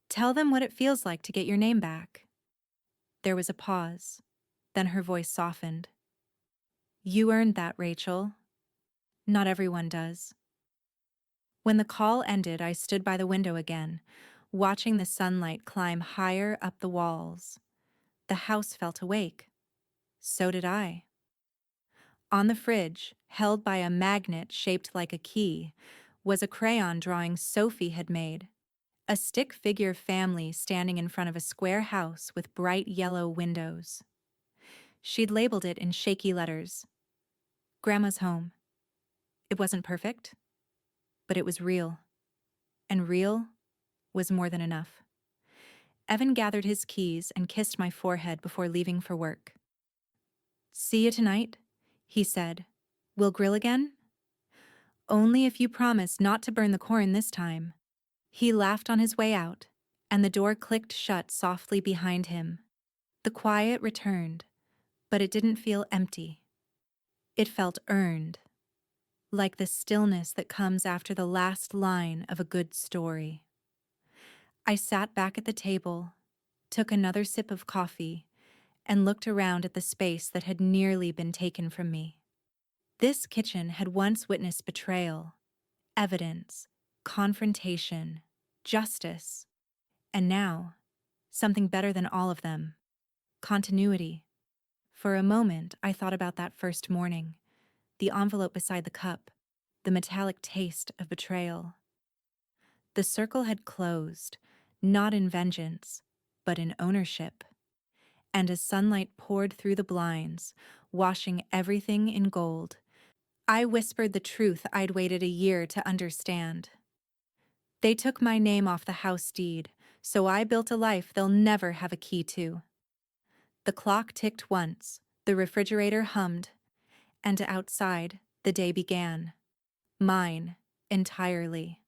"Tell them what it feels like to get your name back." There was a pause. Then her voice softened. "You earned that, Rachel. Not everyone does." When the call ended, I stood by the window again, watching the sunlight climb higher up the walls. The house felt awake. So did I. On the fridge, held by a magnet shaped like a key, was a crayon drawing Sophie had made. A stick figure family standing in front of a square house with bright yellow windows. She'd labeled it in shaky letters. "Grandma's home." It wasn't perfect, but it was real. And real was more than enough. Evan gathered his keys and kissed my forehead before leaving for work. "See you tonight," he said. "We'll grill again?" "Only if you promise not to burn the corn this time." He laughed on his way out, and the door clicked shut softly behind him. The quiet returned, but it didn't feel empty. It felt earned, like the stillness that comes after the last line of a good story. I sat back at the table, took another sip of coffee, and looked around at the space that had nearly been taken from me. This kitchen had once witnessed betrayal, evidence, confrontation, justice, and now, something better than all of them: continuity. For a moment, I thought about that first morning, the envelope beside the cup, the metallic taste of betrayal. The circle had closed, not in vengeance, but in ownership. And as sunlight poured through the blinds, washing everything in gold, I whispered the truth I'd waited a year to understand. They took my name off the house deed, so I built a life they'll never have a key to. The clock ticked once, the refrigerator hummed, and outside, the day began. Mine, entirely.